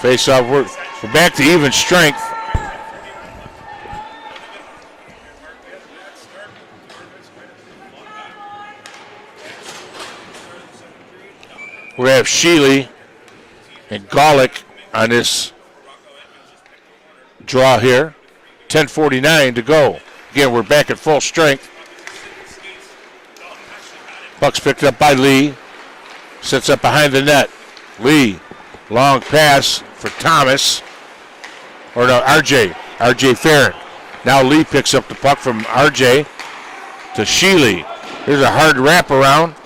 Face off, we're back to even strength. We have Sheely and Golick on this draw here. 10:49 to go. Again, we're back at full strength. Puck's picked up by Lee. Sits up behind the net. Lee, long pass for Thomas. Or no, RJ. RJ Farron. Now Lee picks up the puck from RJ to Sheely. Here's a hard wraparound.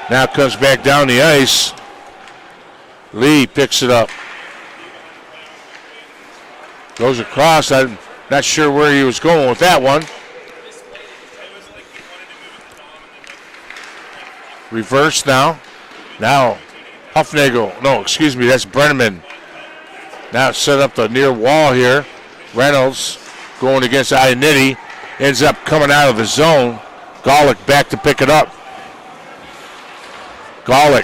Now comes back down the ice. Lee picks it up. Goes across. I'm not sure where he was going with that one. Reverse now. Now Huffnagel. No, excuse me, that's Brenneman. Now set up the near wall here. Reynolds going against Ionity. Ends up coming out of the zone. Golick back to pick it up. Golick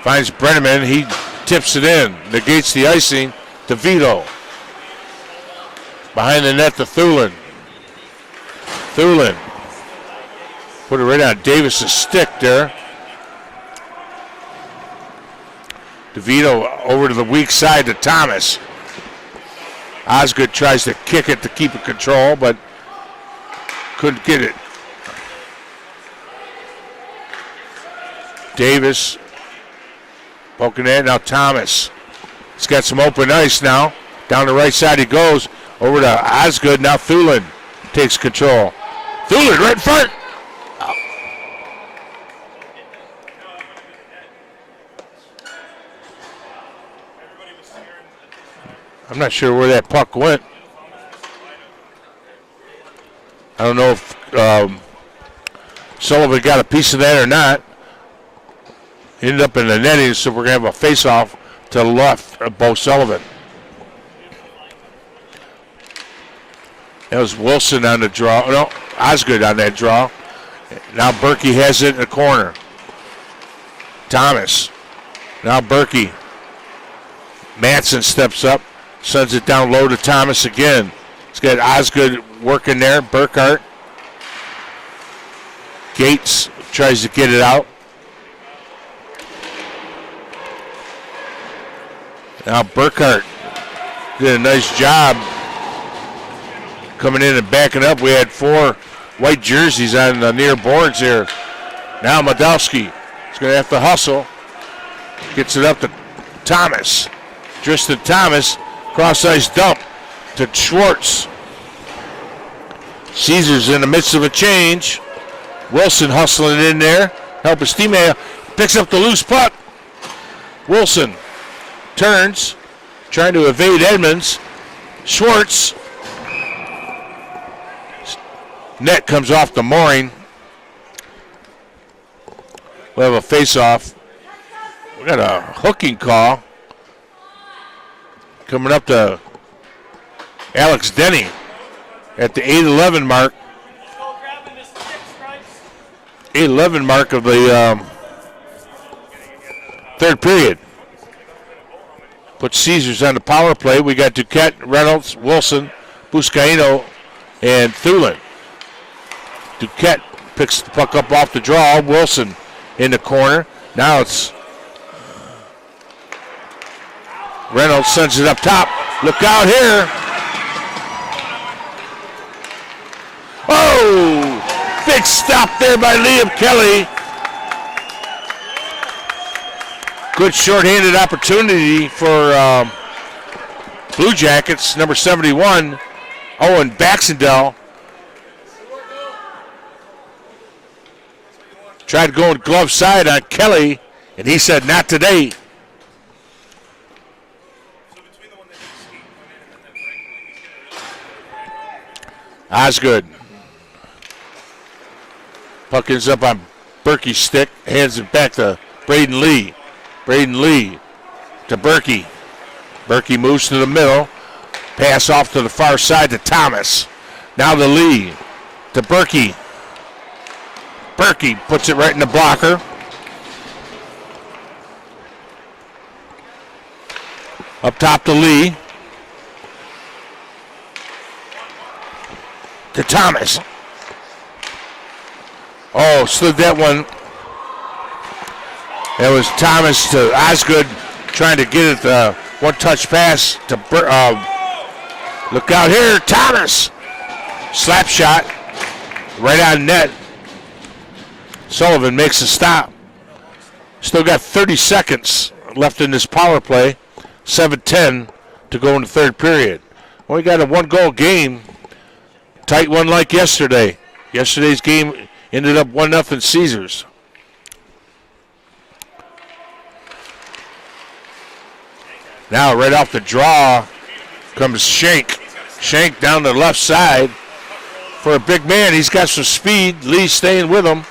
finds Brenneman. He tips it in. Negates the icing to Vito. Behind the net to Thulin. Thulin put it right on Davis's stick there. DeVito over to the weak side to Thomas. Osgood tries to kick it to keep it control, but couldn't get it. Davis poking in. Now Thomas He's got some open ice now. Down the right side he goes. Over to Osgood. Now Thulin takes control. Thulin right in front. I'm not sure where that puck went. I don't know if Sullivan got a piece of that or not. Ended up in the netting, so we're going to have a face-off to the left of Bo Sullivan. That was Wilson on the draw. No, Osgood on that draw. Now Berkey has it in the corner. Thomas. Now Berkey. Madsen steps up, sends it down low to Thomas again. He's got Osgood working there. Burkhart. Gates tries to get it out. Now Burkhart did a nice job coming in and backing up. We had 4 white jerseys on the near boards here. Now Modowski is going to have to hustle. Gets it up to Thomas. Tristan Thomas, cross-ice dump to Schwartz. Caesars in the midst of a change. Wilson hustling in there. Help his teammate. Picks up the loose puck. Wilson turns, trying to evade Edmonds. Schwartz. Net comes off the mooring. We'll have a face-off. We got a hooking call coming up to Alex Denny at the 8:11 mark. 8:11 mark of the third period. Put Caesars on the power play. We got Duquette, Reynolds, Wilson, Buscaino, and Thulin. Duquette picks the puck up off the draw. Wilson in the corner. Now it's Reynolds sends it up top. Look out here. Oh! Big stop there by Liam Kelly. Good shorthanded opportunity for Blue Jackets, number 71, Owen Baxendale. Tried going glove side on Kelly, and he said, not today. Osgood. Puck ends up on Berkey's stick, hands it back to Braden Lee. Braden Lee to Berkey. Berkey moves to the middle. Pass off to the far side to Thomas. Now to Lee. To Berkey. Berkey puts it right in the blocker. Up top to Lee. To Thomas. Oh, slid that one. That was Thomas to Osgood trying to get it, one-touch pass to look out here, Thomas. Slap shot, right on net. Sullivan makes a stop. Still got 30 seconds left in this power play. 7:10 to go in the third period. Well, we got a one-goal game. Tight one like yesterday. Yesterday's game ended up 1-0 Caesars. Now right off the draw comes Shank. Shank down the left side for a big man. He's got some speed. Lee staying with him.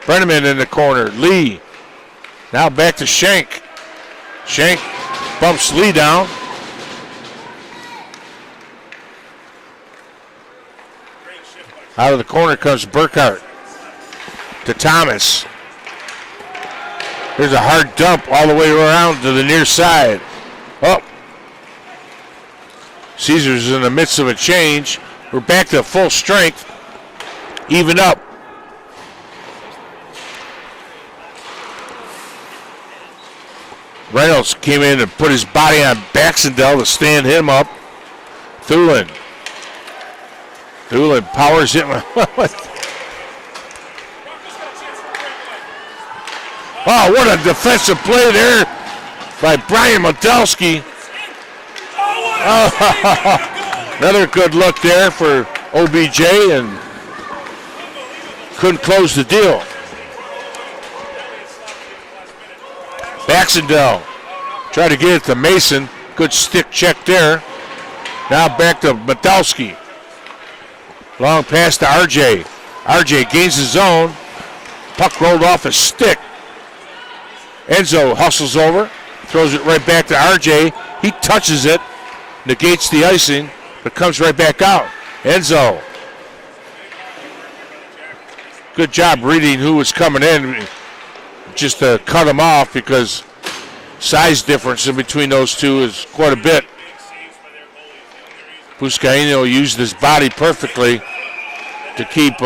Brenneman in the corner. Lee. Now back to Shank. Shank bumps Lee down. Out of the corner comes Burkhart to Thomas. There's a hard dump all the way around to the near side. Oh. Caesars is in the midst of a change. We're back to full strength. Even up. Reynolds came in and put his body on Baxendale to stand him up. Thulin. Thulin powers it. Oh, what a defensive play there by Brian Modelski. Oh, another good look there for OBJ, and couldn't close the deal. Baxendale tried to get it to Mason. Good stick check there. Now back to Modelski. Long pass to RJ. RJ gains his own. Puck rolled off his stick. Enzo hustles over, throws it right back to RJ. He touches it, negates the icing, but comes right back out. Enzo. Good job reading who was coming in, just to cut him off, because size difference in between those two is quite a bit. Buscaino used his body perfectly to keep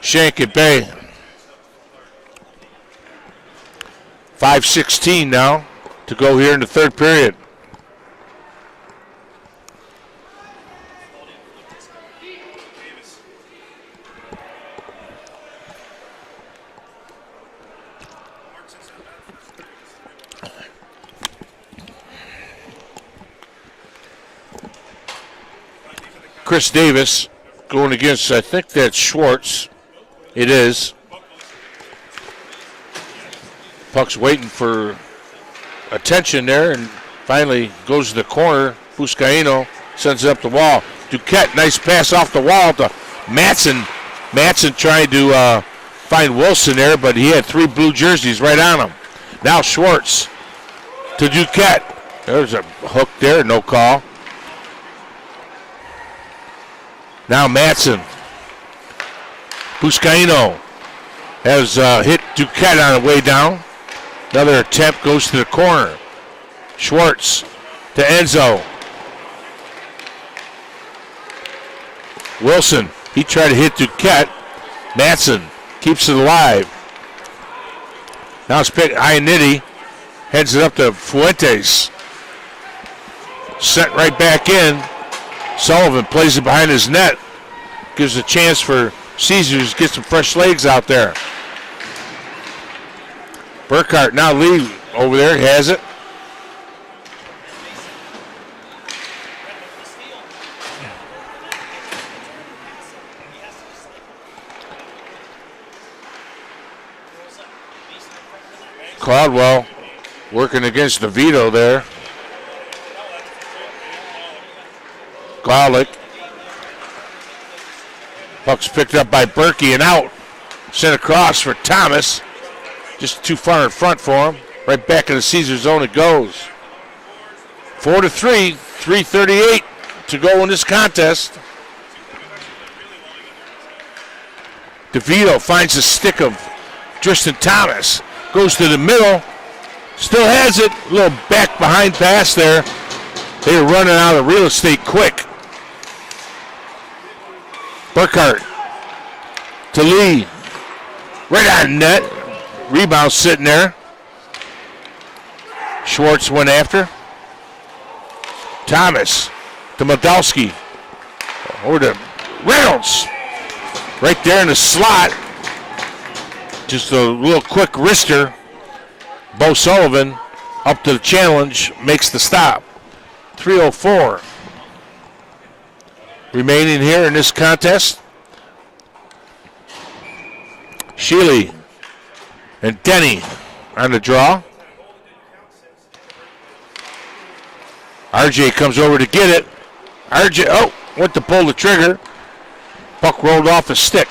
Shank at bay. 5:16 now to go here in the third period. Chris Davis going against, I think that's Schwartz. It is. Puck's waiting for attention there, and finally goes to the corner. Buscaino sends it up the wall. Duquette, nice pass off the wall to Matson. Matson tried to find Wilson there, but he had 3 blue jerseys right on him. Now Schwartz to Duquette. There's a hook there, no call. Now Matson. Buscaino has hit Duquette on the way down. Another attempt goes to the corner. Schwartz to Enzo. Wilson, he tried to hit Duquette. Matson keeps it alive. Now it's picked. Ioniti heads it up to Fuentes. Sent right back in. Sullivan plays it behind his net. Gives a chance for Caesars to get some fresh legs out there. Burkhart, now Lee over there, has it. Caldwell working against DeVito there. Golick. Puck's picked up by Berkey and out. Sent across for Thomas. Just too far in front for him. Right back in the Caesar zone it goes. 4-3, 3:38 to go in this contest. DeVito finds the stick of Tristan Thomas. Goes to the middle. Still has it. A little back behind pass there. They were running out of real estate quick. Burkhart to Lee. Right on net. Rebound sitting there. Schwartz went after. Thomas to Modelski. Over to Reynolds. Right there in the slot. Just a little quick wrister. Bo Sullivan up to the challenge. Makes the stop. 3:04 remaining here in this contest. Shealy and Denny on the draw. RJ comes over to get it. RJ, went to pull the trigger. Puck rolled off his stick.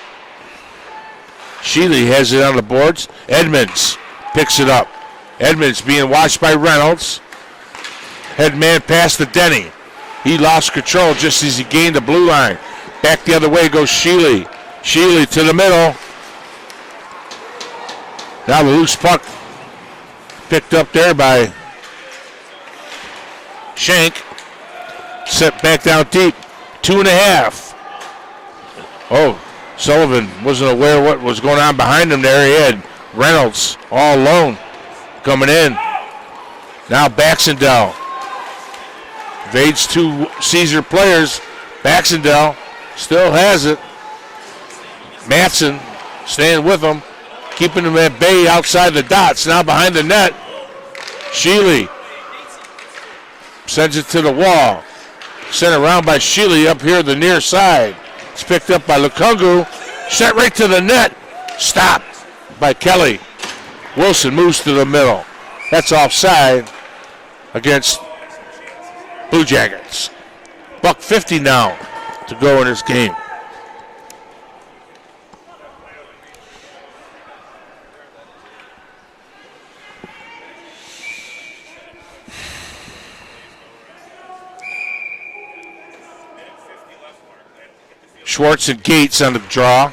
Shealy has it on the boards. Edmonds picks it up. Edmonds being watched by Reynolds. Head man pass to Denny. He lost control just as he gained the blue line. Back the other way goes Shealy. Shealy to the middle. Now the loose puck picked up there by Shank. Set back down deep. 2.5. Oh, Sullivan wasn't aware what was going on behind him there. He had Reynolds all alone coming in. Now Baxendale. Evades 2 Caesar players. Baxendale still has it. Matson staying with him, keeping him at bay outside the dots. Now behind the net. Sheely sends it to the wall. Sent around by Sheely up here the near side. It's picked up by Lukungu. Sent right to the net. Stopped by Kelly. Wilson moves to the middle. That's offside against Blue Jackets. $1:50 now to go in this game. Schwartz and Gates on the draw.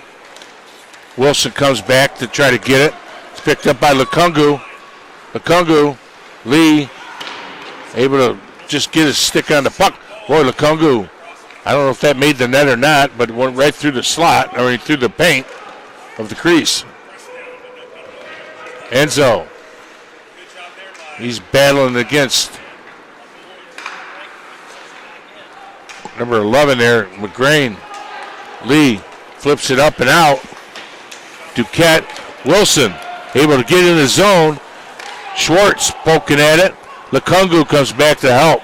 Wilson comes back to try to get it. It's picked up by Lukungu. Lukungu, Lee, able to just get his stick on the puck. Boy, Lukungu, I don't know if that made the net or not, but it went right through the slot, or through the paint of the crease. Enzo, he's battling against number 11 there, McGrain. Lee flips it up and out. Duquette, Wilson, able to get in the zone. Schwartz poking at it. Lukungu comes back to help.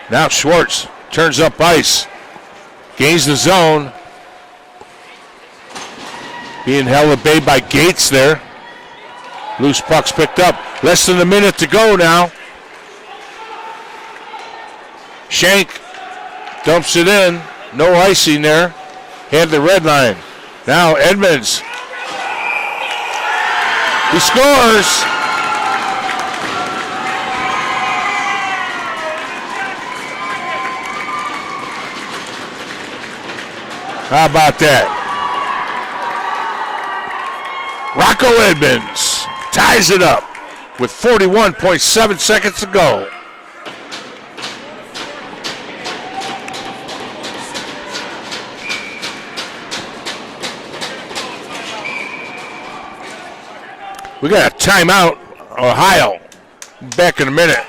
Now Schwartz turns up ice. Gains the zone. Being held at bay by Gates there. Loose puck's picked up. Less than a minute to go now. Shank dumps it in. No icing there. Had the red line. Now Edmonds. He scores. How about that? Rocco Edmonds ties it up with 41.7 seconds to go. We got a timeout, Ohio. Back in a minute.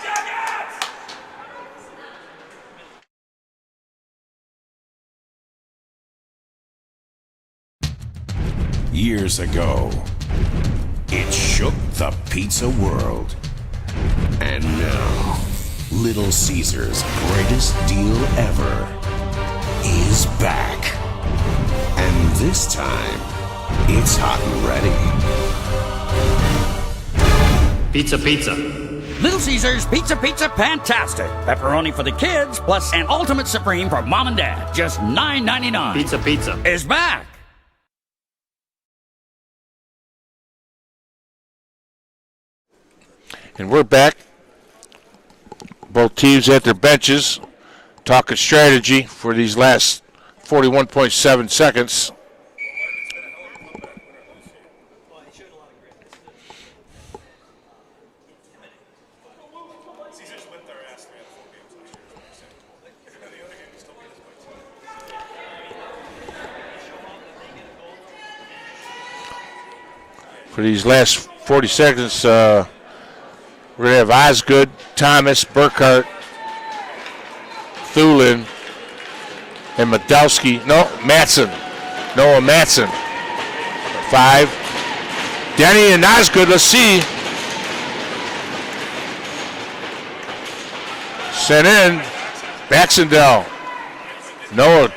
Years ago, it shook the pizza world. And now, Little Caesar's greatest deal ever is back. And this time, it's hot and ready. Pizza, pizza. Little Caesars Pizza Fantastic. Pepperoni for the kids, plus an Ultimate Supreme for mom and dad. Just $9.99. Pizza, pizza. Is back. And we're back. Both teams at their benches talking strategy for these last 41.7 seconds. For these last 40 seconds, we're going to have Osgood, Thomas, Burkhart, Thulin, and Madowski. No, Matson. Noah Matson. 5. Denny and Osgood, let's see. Sent in. Baxendale. Noah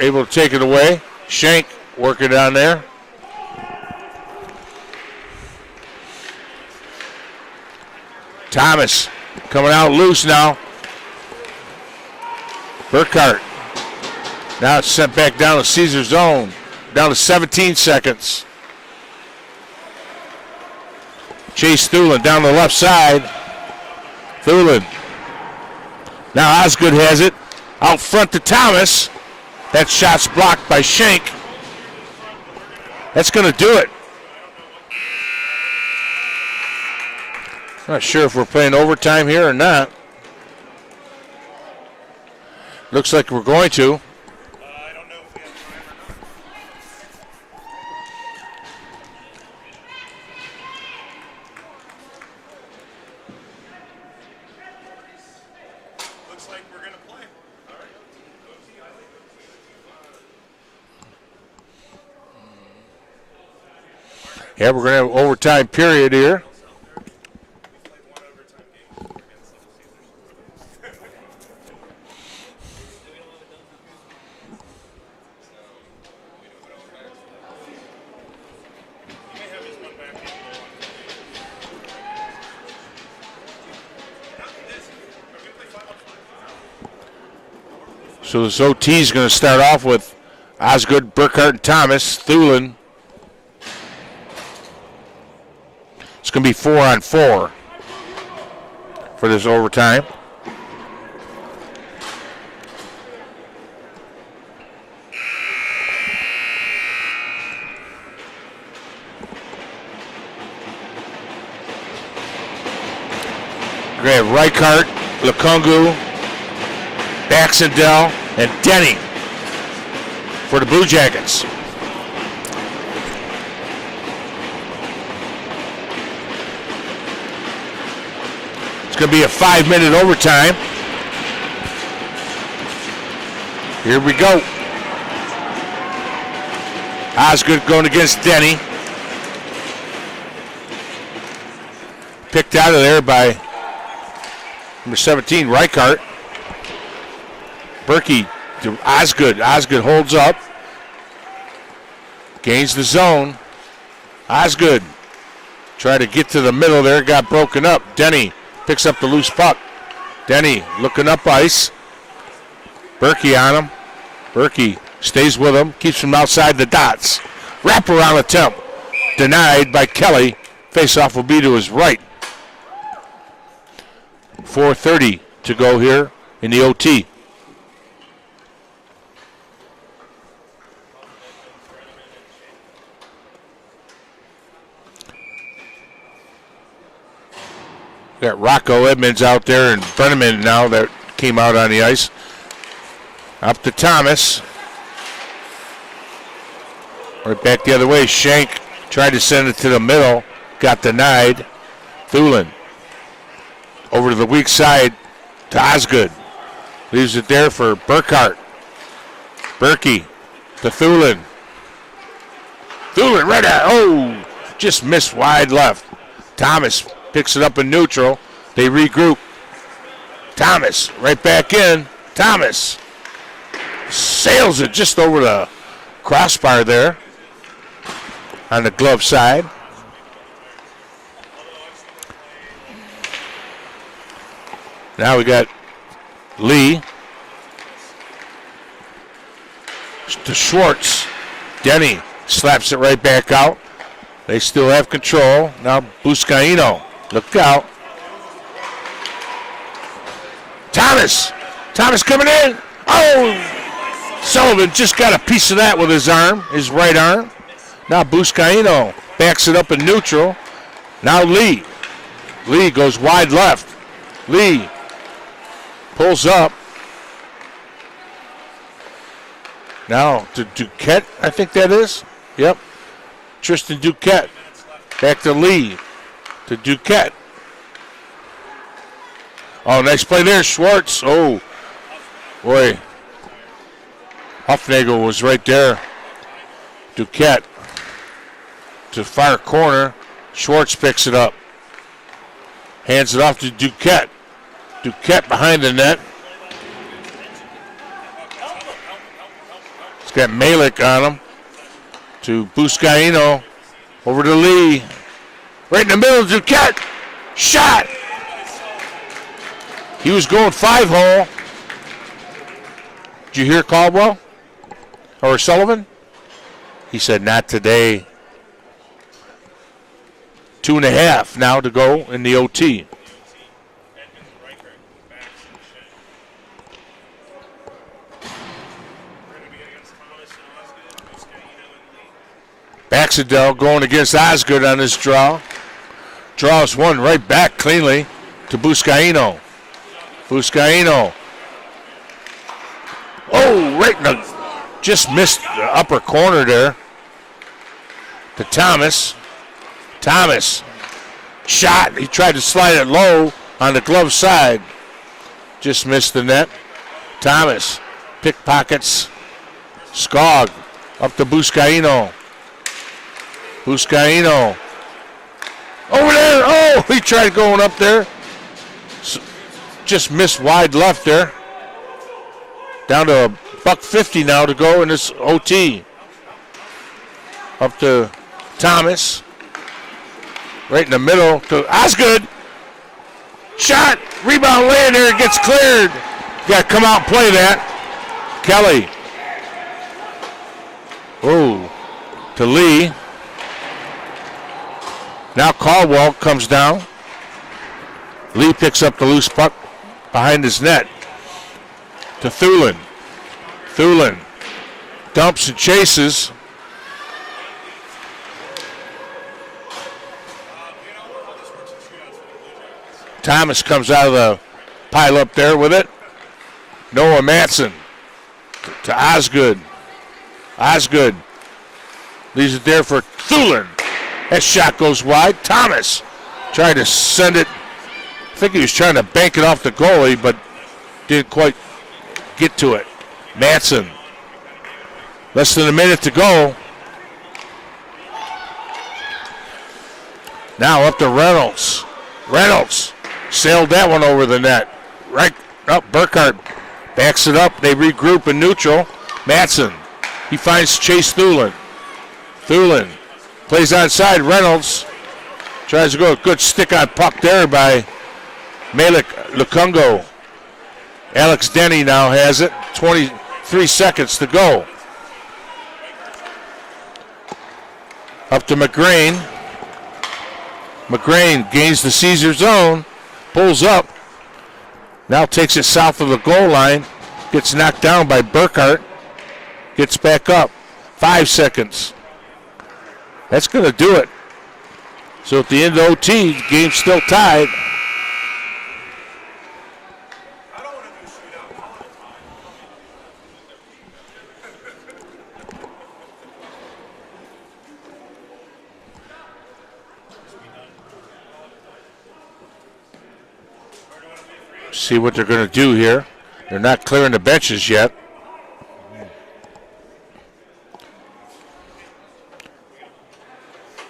able to take it away. Shank working down there. Thomas coming out loose now. Burkhart. Now it's sent back down to Caesar zone. Down to 17 seconds. Chase Thulin down the left side. Thulin. Now Osgood has it. Out front to Thomas. That shot's blocked by Shank. That's going to do it. Not sure if we're playing overtime here or not. Looks like we're going to. I don't know if we have time or not. Looks like we're going to play. All right. Yeah, we're going to have overtime period here. So this OT is going to start off with Osgood, Burkhart, and Thomas. Thulin. It's going to be 4-on-4 for this overtime. We're going to have Reichart, Lukungu, Baxendale, and Denny for the Blue Jackets. It's going to be a 5-minute overtime. Here we go. Osgood going against Denny. Picked out of there by number 17, Reichart. Berkey to Osgood. Osgood holds up. Gains the zone. Osgood tried to get to the middle there. Got broken up. Denny picks up the loose puck. Denny looking up ice. Berkey on him. Berkey stays with him. Keeps him outside the dots. Wraparound attempt. Denied by Kelly. Face-off will be to his right. 4:30 to go here in the OT. Got Rocco Edmonds out there and Brenneman now that came out on the ice. Up to Thomas. Right back the other way. Shank tried to send it to the middle. Got denied. Thulin. Over to the weak side to Osgood. Leaves it there for Burkhart. Berkey to Thulin. Thulin right at, oh, just missed wide left. Thomas picks it up in neutral. They regroup. Thomas right back in. Thomas sails it just over the crossbar there on the glove side. Now we got Lee to Schwartz. Denny slaps it right back out. They still have control. Now Buscaino. Look out. Thomas. Thomas coming in. Oh! Sullivan just got a piece of that with his arm, his right arm. Now Buscaino backs it up in neutral. Now Lee. Lee goes wide left. Lee pulls up. Now to Duquette, I think that is. Yep. Tristan Duquette. Back to Lee. To Duquette. Oh, nice play there, Schwartz. Oh, boy. Huffnagel was right there. Duquette to far corner. Schwartz picks it up. Hands it off to Duquette. Duquette behind the net. He's got Malik on him. To Buscaino. Over to Lee. Right in the middle, Duquette. Shot. He was going 5-hole. Did you hear Caldwell? Or Sullivan? He said, not today. 2.5 now to go in the OT. Baxendale going against Osgood on this draw. Draws one right back cleanly to Buscaino. Buscaino. Oh, right in the, just missed the upper corner there. To Thomas. Thomas. Shot. He tried to slide it low on the glove side. Just missed the net. Thomas. Pickpockets. Skog. Up to Buscaino. Huscaino. Over there. Oh, he tried going up there. Just missed wide left there. Down to a $1.50 now to go in this OT. Up to Thomas. Right in the middle to Osgood. Shot. Rebound laying there. It gets cleared. Got to come out and play that. Kelly. Oh. To Lee. Now Caldwell comes down. Lee picks up the loose puck behind his net. To Thulin. Thulin dumps and chases. Thomas comes out of the pile up there with it. Noah Matson to Osgood. Osgood leaves it there for Thulin. That shot goes wide. Thomas tried to send it. I think he was trying to bank it off the goalie, but didn't quite get to it. Matson. Less than a minute to go. Now up to Reynolds. Reynolds sailed that one over the net. Right up, Burkhart backs it up. They regroup in neutral. Matson. He finds Chase Thulin. Thulin plays outside. Reynolds tries to go. A good stick on puck there by Malik Lukungo. Alex Denny now has it. 23 seconds to go. Up to McGrain. McGrain gains the Caesar zone. Pulls up. Now takes it south of the goal line. Gets knocked down by Burkhart. Gets back up. 5 seconds. That's going to do it. So at the end of OT, the game's still tied. See what they're going to do here. They're not clearing the benches yet.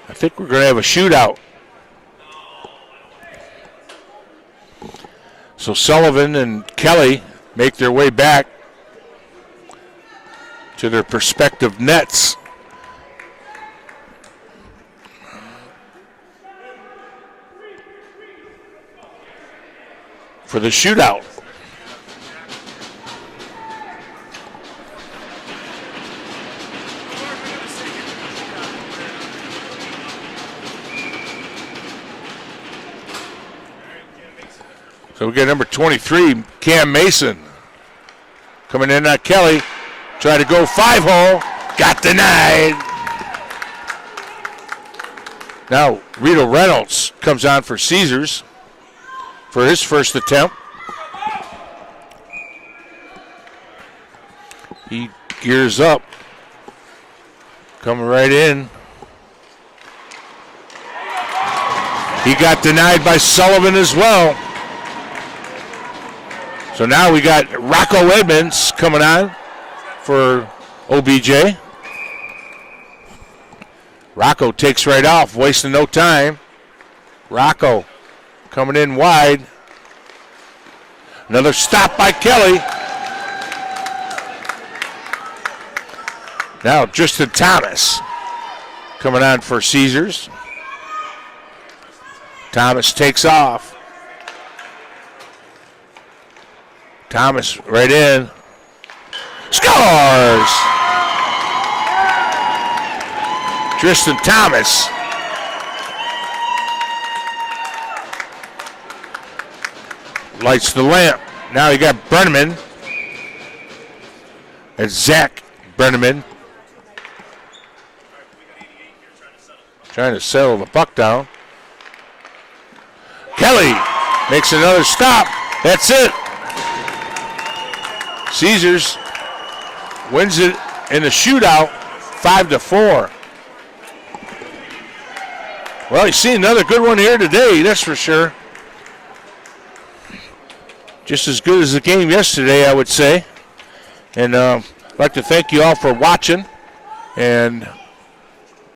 I think we're going to have a shootout. So Sullivan and Kelly make their way back to their respective nets. For the shootout. So we get number 23, Cam Mason. Coming in at Kelly. Try to go 5-hole. Got denied. Now Rito Reynolds comes on for Caesars for his first attempt. He gears up. Coming right in. He got denied by Sullivan as well. So now we got Rocco Edmonds coming on for OBJ. Rocco takes right off, wasting no time. Rocco coming in wide. Another stop by Kelly. Now Justin Thomas coming on for Caesars. Thomas takes off. Thomas right in. Scores! Tristan Thomas. Lights the lamp. Now you got Brenneman. And Zach Brenneman. Trying to settle the puck down. Kelly makes another stop. That's it. Caesars wins it in the shootout, 5-4. Well, you see another good one here today, that's for sure. Just as good as the game yesterday, I would say. And I'd like to thank you all for watching. And